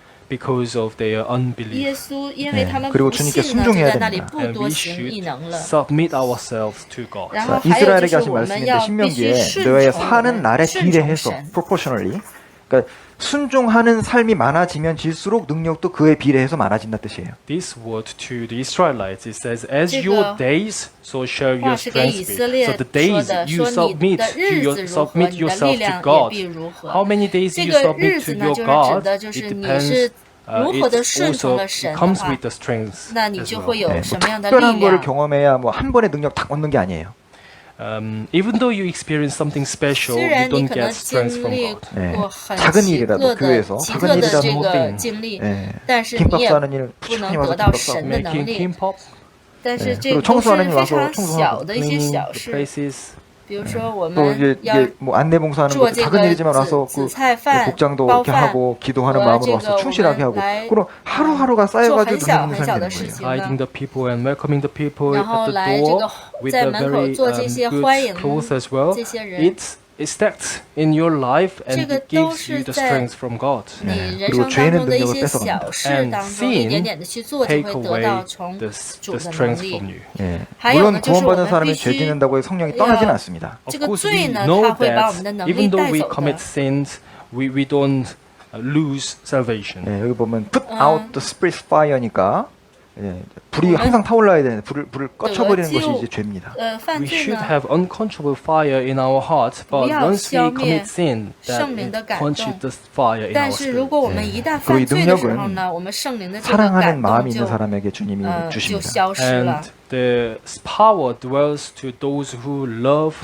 because of their 耶 unbelief. 稣因为他们 그리고 不 주님께 信呢， 순종해야 就在那里 됩니다. 不 And 多 we 行 should 异能了。 submit ourselves to God. 然 자, 后还有 이스라엘에게 就是 하신 我们 말씀인데 要必须 신명기에 顺 너의 从， 사는 날에 顺从 비례해서 神。 proportionally 그러니까 순종하는 삶이 많아지면 질수록 능력도 그에 비례해서 많아진다 뜻이에요. This word to the Israelites, it says, "As 这个 your days, so shall 话 your 是给以 strength 色 be." 列 So the 说 days 的， you 说你 submit 的 to 日 your 子如何， submit 你的力 yourself 量 to 也 God. 必如何。 How many days 这 you 个日 submit 子 to 呢， your 就是指 God? 的就是 It 你 depends. 是如何 It 的顺从 also 了神的 comes 话 with，the strength 那你 as 就 well. 会有 네, 什么样的 특별한 力 거를 量。 경험해야 뭐 한 번의 능력 딱 얻는 게 아니에요. Even though you experience something special, 虽 you 然你 don't 可能 get strength 经 from 历 God. 过很 작은 奇 일이라도 特的 교회에서 奇 작은 特的 일이라도 这个 thing 经历， 예. 但是 김밥 你也 싸는 일 不 부지런히 能 와서 得到 김밥 싸고 神的 Making 能力。 kimbap, 但是 네 这 그리고 个都是 청소하는 일 非 와서 常 청소하고 小的一些 cleaning 小 the 事， places. 比如说我 또 们 이제 要 이게 뭐 안내 봉사하는 做 것도 这 작은 个 일이지만 紫 와서 紫 그 菜饭、 복장도 包 이렇게 饭 하고 기도하는 和 마음으로 这 와서 个我 충실하게 们 하고 来 그럼 하루하루가 做 쌓여가지고 很小 능력 很小 살게 的 되는 事 거예요. 情 Guiding 呢， the people and welcoming the people 然后 at the 来这 door 个 with 在 a 门口 very 做这些欢迎 good clothes as well. 这些人， It's stacked in your life and 这个 it 都 gives 是 you the 在 strength from God. 你 네 人 그리고 生当 죄는 中的一 능력을 些 뺏어갑니다. 小事 And 当中，一点点的去做，就 Take 会得 away 到从 the 主的 strength 能 from 力。 you. 예. 还有 물론 呢，就是我 구원받은 们 사람이 必 죄 须 짓는다고 성령이 要 떠나지는 않습니다. 这 Of 个 course, 罪 we 呢， know 它会把我们的 that 能力 even though 带 we 走 commit 的。 sins, we don't lose salvation. 예, 여기 보면 put out the spirit fire니까 예, 불이 보면 항상 타올라야 되는데 불을 꺼쳐버리는 것이 就 이제 죄입니다. 犯 We 罪 should 呢， have uncontrollable fire in our hearts, but 不要 once we 消灭 commit sin, that 圣灵的 it 感动。 quenches the fire in 但 our 是如 spirit. 果我们一旦 그리고 이 犯罪的时候 능력은 呢，我们圣灵的这个 사랑하는 感动 마음이 就 있는 사람에게 주님이 就 주십니다. 消失了 And。the power dwells to those who love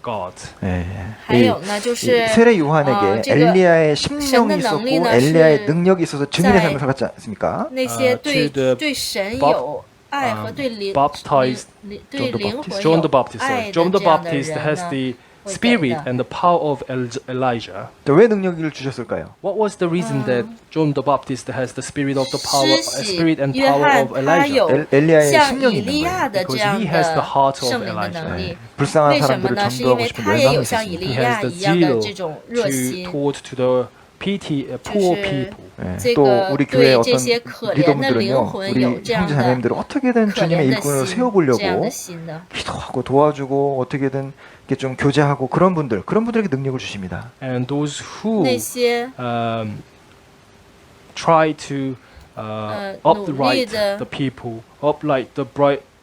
God. 예. 还有呢，就 이 是 세례 요한에게 这个 엘리야의 심령이 있었고神的能力呢， 엘리야의 是 능력이 있어서 증인의 在 삶을 살았지 않습니까? 那些 to 对 the 对神 Bob- 有爱和对灵 baptized 对 John the 灵 Baptist 魂 John the 有 Baptist. 爱 John 的 the 这样的 Baptist 人 has 呢， the 会给 spirit 的。 and the power of Elijah. 왜 능력을 주셨을까요? What was the reason that John the Baptist has the spirit of the power, 施洗 spirit and 约 power 翰 of 他 Elijah? 有 엘리야의 像 심령이 以 있는 利 거예요. 亚的这 Because 样 he has the 的 heart of 圣灵的 Elijah. 能力。 불쌍한 为什么 사람들을 呢？是因 전도하고 为 싶은 他也 열망이 有像以 있었습니다. 利 He 亚 has the 一样的 zeal 这种热 to 心， toward to the poor 就是 people. 예, 这 또 个 우리 교회 对 어떤 这些可怜的灵 리더분들은요, 魂 우리 有这样 형제 的 자매님들을 어떻게든 可 주님의 怜的 일꾼을 心，这样 세워보려고 的心的。 기도하고 도와주고 어떻게든 이렇게 좀 교제하고 그런 분들에게 능력을 주십니다. And those who 那些 try to upright 努力的 the people, upright the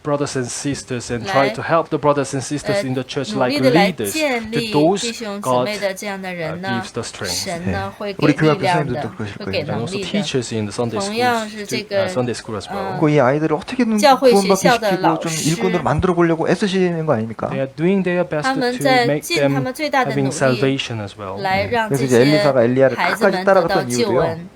brothers and sisters, and 来 try to help the brothers and sisters in the church 努 like 力的来 leaders. 建 To 立 those 弟兄姊 God 妹的这样的人呢 gives the strength. 神呢 네 会给 우리 力 교회 量 교수님들도 的， 그러실 会给 거예요. And 能 also 力的。 teachers in the Sunday 同样 schools, 是这个 Sunday school as well. 그리고 이 아이들을 어떻게든 教会学 구원받게 校的 시키고 老 좀 师 일꾼으로 만들어 보려고 애쓰시는 거 아닙니까? They are doing their best 他们 to 在 make 尽他 them 们最大的努 having 力 salvation as well. 来让 그래서 这 이제 些 엘리사가 엘리야를 孩子 끝까지 们得到 따라갔던 救 이유도요. 恩。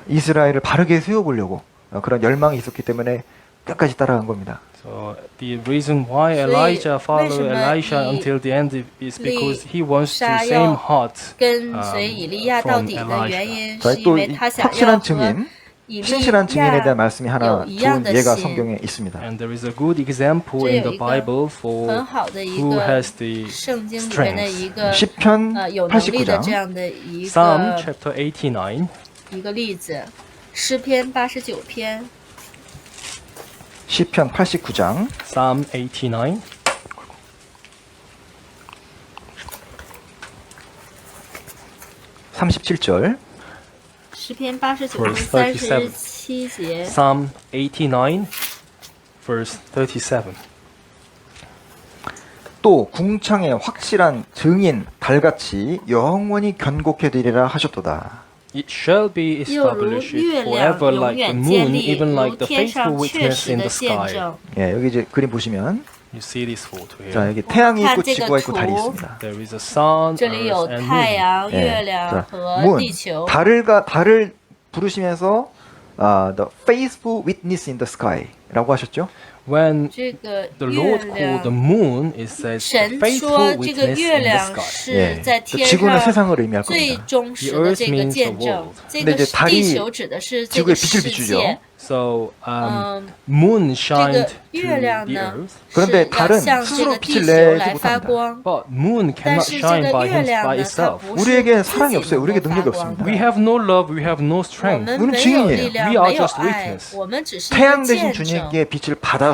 이스라엘을 바르게 세워보려고 그런 열망이 있었기 때문에 끝까지 따라간 겁니다. So the reason why 所以 Elijah 为 followed 什么 Elisha 以 until the end is because he wants to 沙 same 要 heart 跟随以利亚到 from 底的 Elijah. 原因， 자, 是因 또 为 이 他想要 확실한 和 증인, 以利 신실한 증인에 대한 亚 말씀이 하나 요 이양 좋은 예가 的信。 성경에 있습니다. And there is a good example 这 in 有 the 一个 Bible for 很好的一 who 个 has the 圣经里面的一 strength. 个 10편 有能力的这 89장 样的一 Psalm 个 chapter 89. 一个例子，诗篇89篇， 10편 89장 Psalm 89. 37절 诗篇89 Verse 篇37 37节， Psalm 89, verse 37. 또 궁창의 확실한 증인 달같이 영원히 견고케 되리라 하셨도다. It shall be 又如 established 月亮 forever 永 like the 远 moon, 建立， even 如 like the 天 faithful 上确 witness 实 in 的 the 见 sky. 证。 예, 여기 이제 그림 보시면 You see this photo 자, here. 여기 태양이 있고 看这个 지구가 있고 달이 图 있습니다. There is a sun, 这里有 earth, and 太 moon. 阳、 예. 月亮 자, 和 moon 地球。 달을 부르시면서 the faithful witness in the sky라고 하셨죠? When 这个 the 月 Lord called 亮 the，moon, it says the 神 faithful 说这个 witness 月 in the 亮 sky. 是在 또 天 지구는 上 세상을 의미할 最 겁니다. 忠实的这个见证。这 근데 个 이제 달이 地球指的是这 지구에 个 빛을 世 비추죠. 界， So 嗯， moon 这 shined 个 to 月亮 the 呢 earth, 是 그런데 要 달은 向这 스스로 个地 빛을 球 내지 来发 못합니다. 光。 but moon 但 cannot 是这 shine 个 by 月亮 by 呢，它 itself. 不 우리에게 是 사랑이 自己 없어요. 能 우리에게 够发 능력이 光 없습니다. ，We have no love, we have no 我 strength. 们 우리는 没有 증인이에요. 力量， We are 没有 just 爱， witness. 我们只是一 태양 个 대신 见证。 주님께 빛을 받아서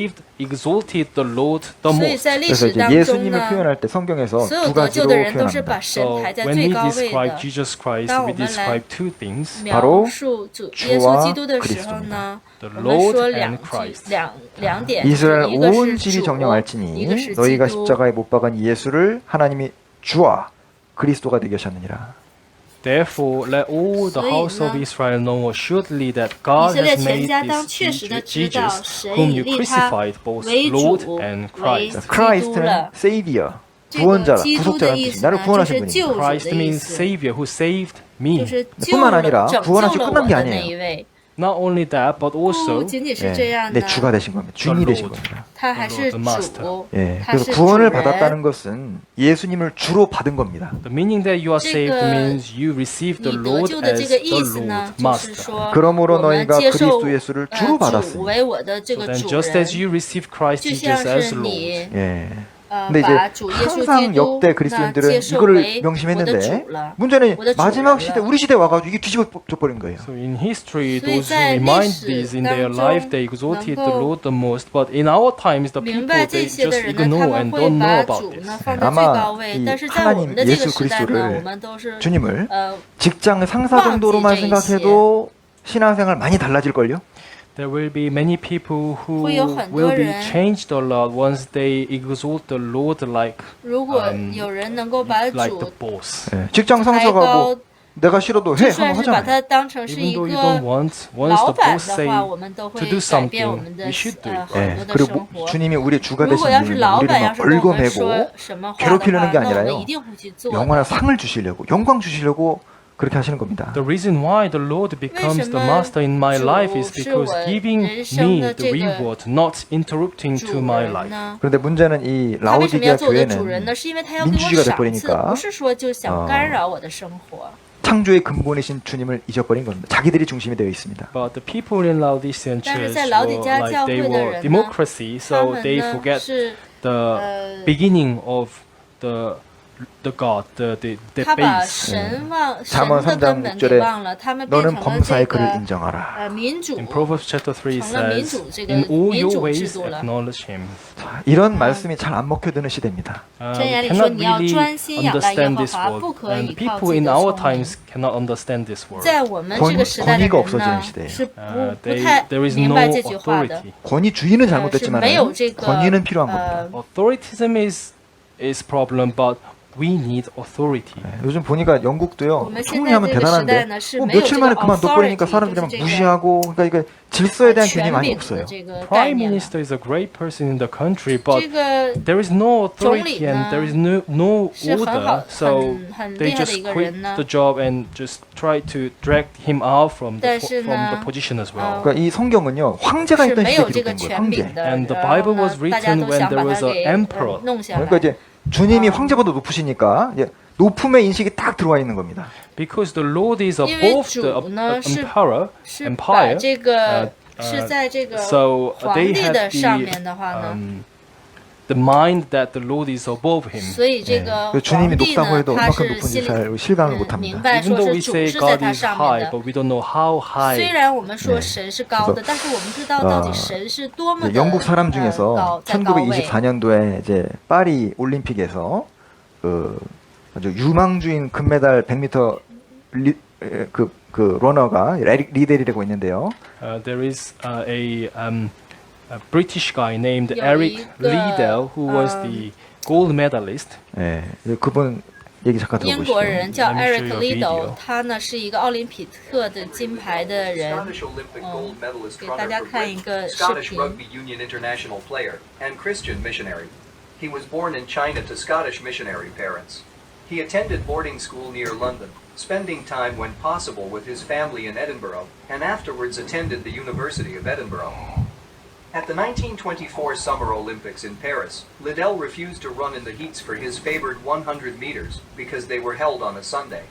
saved exalted the Lord the 所以 most. 在历 그래서 史 이제 当中 예수님을 呢， 표현할 때 성경에서 所有 두 得 가지로 救的人都是把 표현합니다. 神 So 排在 when 最 we 高位 describe 的。 Jesus Christ, 当 we 我们来 describe two things: 描述主耶稣基督的时候呢， the 我们说 Lord 两 and Christ. 两点，就是 이스라엘 一个 온 是 집이 主， 정령할지니 一个是基 너희가 督。 십자가에 못 박은 예수를 하나님이 주와 그리스도가 되게 하셨느니라. Therefore, let all the 所以 house of 呢 Israel know assuredly that 以 God 色列 has 全 made 家当 this 确实的知道， Jesus, 神 whom 已 you 立他 crucified, both 为 Lord 主 and 为 Christ. 基督 Christ는 了。 Savior, 这个 구원자라, 基督的 구속자라는 意 뜻이 思 나를 呢，就 구원하신 是 분입니다. 救主 Christ 的意 means 思， Savior who saved 就 me. 是救 뿐만 了 아니라 拯救 구원하시고 了 끝난 我 게 的那 아니에요. 一位。 Not only that, but 不 also 仅仅是这 예, 样 내 呢， 주가 되신 겁니다. 주인이 되신 Lord. 겁니다. 他还是 The Master. 主， 예, 他 그래서 是主 구원을 人。 받았다는 것은 예수님을 주로 받은 겁니다. The meaning that you are saved 这个 means you receive the 你得 Lord 救的 as 这个 the 意思 Lord, 呢，就是 Master. 说 그러므로 我们 너희가 接受 그리스도 예수를 주로 主 받았으니. 为我的这 So 个 then 主 just 人， as you receive Christ 就像 Jesus 是 as Lord, 你 예. 근데 把 이제 主耶稣基 항상 督 역대 那 그리스도인들은 接受 이거를 为我的 명심했는데 主了。 문제는我的主 마지막 人 시대 了。 우리 시대 와가지고 이게 뒤집어져 버린 거예요. so in history, 所以 those who 在历 remind 史 this in 当 their 中 life, they exalted the 能够 Lord the most. But in our times, the 明 people 白这 they 些的 just 人呢，他 ignore 们 and 会 don't know 把 about 主 this. 呢放在最高 아마 位， 이 但是在我们的 하나님 这个 예수 时代呢， 그리스도를 我们都是 주님을 呃 직장 상사 정도로만 생각해도 신앙생활 많이 달라질걸요? There will be many people who 会有很多 will be 人 changed a lot once they exalt the Lord like 如果有人能够把 like 主 the boss. 예, 직장 抬 상사가 高 뭐 ， 내가 싫어도 就 해 算 하면 是把 하잖아요. 它当成是 Even 一 though you don't 个 want, once 老 the 板 boss 的 say 话，我们都 to 会 do 改变我 something, 们的 we should do it. 很 예, 多的 그리고 生活。 주님이 우리 주가 如 되신 果要是 분은 老 우리를 板要 막 是跟我们 벌거매고 说什么话的 괴롭히려는 话， 게 那我们 아니라요. 一定会去做的。 영원한 상을 주시려고 영광 주시려고 그렇게 하시는 겁니다. The reason why the Lord becomes the master in my life is because giving me the reward, not interrupting 主 to my 人 life. 呢？ 그런데 문제는 이 他为什么要 라오디게아 做我的主 교회는 人呢？是因为他要给我 민주주의가 赏赐， 돼버리니까 不是说就想干扰我的生活。 창조의 근본이신 주님을 잊어버린 겁니다. 자기들이 중심이 되어 있습니다. But the people in Laodicean 但是 church 在老底 were 嘉 like 教 they 会的 were 人呢， democracy, 他 so 们 they 呢 forget 是 the beginning of the God, the 他把 base. 神忘神 잠언 的 3장 根本给 6절에 忘了，他们变 너는 成了这 범사의 그를 个 인정하라. 民主， In Proverbs chapter 3 成了民 says, 主这个 in all 民 your 主制 ways 度了。 acknowledge him. 자, 이런 말씀이 잘 안 먹혀드는 시대입니다. We 箴言里 cannot 说你要 really 专心仰赖耶 understand 和 this 华， word, 不可 and 以靠 people 自己 in 的 our 聪明。 times cannot understand this word. 在我们这个时代的 권위가 人 없어지는 呢， 시대예요. 是不 There 太 is 明 no 白这句话的， authority. 권위 주의는 是 잘못됐지만 没有这个 권위는 필요한 겁니다. Authoritism is problem, but we need authority. 요즘 보니까 영국도요. 我们现 총리 在 하면 这个时代 대단한데 呢是 뭐 没有这 며칠 个 만에 그만둬버리니까 authority， 사람들이 就 막 是这个 무시하고 그러니까 이게 질서에 대한 权 개념이 많이 柄的 없어요. 这个概 Prime 念了。 Minister is a great person in the country, but 这个 there is no 总 authority 理呢 and there is no 是很好 order, so 很 they 厉害的 just 一个 quit 人呢 the，job and just try to drag him out from 但是呢 from the position as well. 그러니까 이 성경은요. 황제가 是 있던 没 시대에 有这个 기록된 거예요. 权 황제. 柄的， And the 然后 Bible 呢 was，大家 written 都 when 想 there 把 was 它 an 给 emperor. 弄下 그러니까 来。 이제 주님이 황제보다 높으시니까 이제 높음의 인식이 딱 들어와 있는 겁니다. Because the Lord is 因为 above the 主呢是 emperor, 是把 empire, 这个是在这个 so 皇 they 帝 have 的上 the 面的话呢， the mind that the Lord is above him. 所以这个 그 주님이 皇帝 높다고 呢， 해도 他 얼마큼 是 높은지 心里 잘 실감을 明 못합니다. 白 Even 说 though 是 we 主 say 是在 God 他 is 上面 high, 的。 but we don't know how 虽 high. 然我们说神是高的，但是我们不知道到底神是多么 이제 的 영국 사람 高 중에서 在高位。 1924년도에 이제 파리 올림픽에서 그 아주 유망주인 금메달 100m 그 러너가 에릭 리델이라고 있는데요. There is a British guy named 有 Eric 一个 Liddell who was the gold medalist. 예, 그분 얘기 잠깐 英 들어보시죠. 国人叫 Let me show Eric you a Liddell， video. 他呢是一个奥林匹克的金牌的人。 Scottish Olympic gold medalist 给 runner 大家 for 看一 Britain, 个视 Scottish 频。 Rugby Union international player, and Christian missionary. He was born in China to Scottish missionary parents. He attended boarding school near London, spending time when possible with his family in Edinburgh, and afterwards attended the University of Edinburgh. At the 1924 Summer Olympics in Paris, Liddell refused to run in the heats for his favored 100 meters because they were held on a Sunday.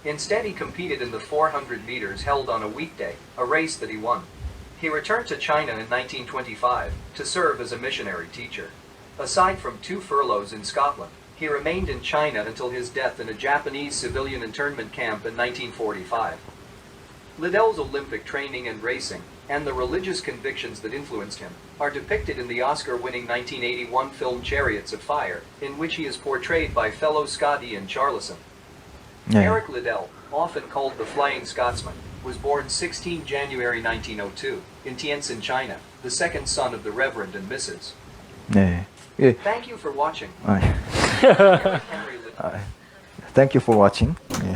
Instead, he competed in the 400 meters held on a weekday, a race that he won. He returned to China in 1925 to serve as a missionary teacher. Aside from 2 furloughs in Scotland, he remained in China until his death in a Japanese civilian internment camp in 1945. Liddell's Olympic training and racing, and the religious convictions that influenced him, are depicted in the Oscar-winning 1981 film Chariots of Fire, in which he is portrayed by fellow Scott Ian Charleson. 네. Eric Liddell, often called the Flying Scotsman, was born 16 January 1902 in Tientsin, China, the second son of the Reverend and Mrs. 네. 예. Thank you for watching. 아, Henry Liddell. Thank you for watching. 예.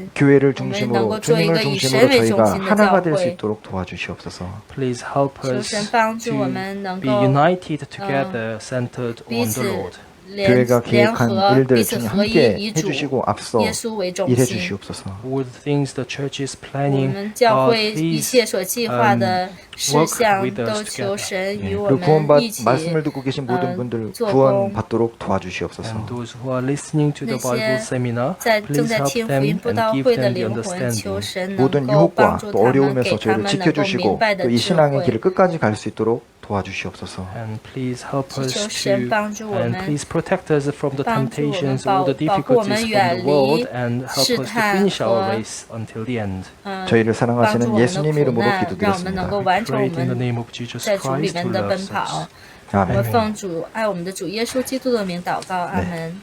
교회를 我们能 중심으로 够做一 주님을 个以 중심으로 神为中 저희가 心的 하나가 教 될 수 会。 있도록 도와주시옵소서. Please help 求 us 神帮助我 to 们能 be 够 united together, centered 彼 on the 此 Lord. 교회가 联 계획한 合 일들 彼此 중에 合一， 함께 以主 해주시고 앞서 耶稣为中 일해 心。 주시옵소서. All the things the church is 我 planning, 们教 God, 会一 please 切所计划的事 work 项 with us 都求 together. 神 예, 与我 그리고 们 구원받 一起 말씀을 듣고 계신 모든 분들做 구원받도록 도와주시옵소서. And those who are listening to the 那 Bible 些 seminar, 在正 please 在 help 听福 them 音布 and 道 give 会的 them the 灵魂，求 understanding. 神能 모든 够帮 유혹과 助 또 他们， 어려움에서 给他 저희를 们能够 지켜주시고 明白 또 的 이 智 신앙의 慧。 길을 끝까지 갈 수 있도록 도와주시옵소서. And please help 祈 us 求神 to, 帮助我 and 们， please protect us from the 帮助我们 temptations, all the 保护我 difficulties 们 from 远 the world, 离 and help 试 us to 探 finish our 和 race until the end. 저희를 帮助 사랑하시는 我们的 예수님 苦 이름으로 难，让我们能 기도드렸습니다. 够完成 Pray 我 it in the 们 name of Jesus 在主里 Christ 面 who 的奔 loves 跑 us.。我们 아멘. 奉主爱我们的主耶稣基督的名祷告，阿门。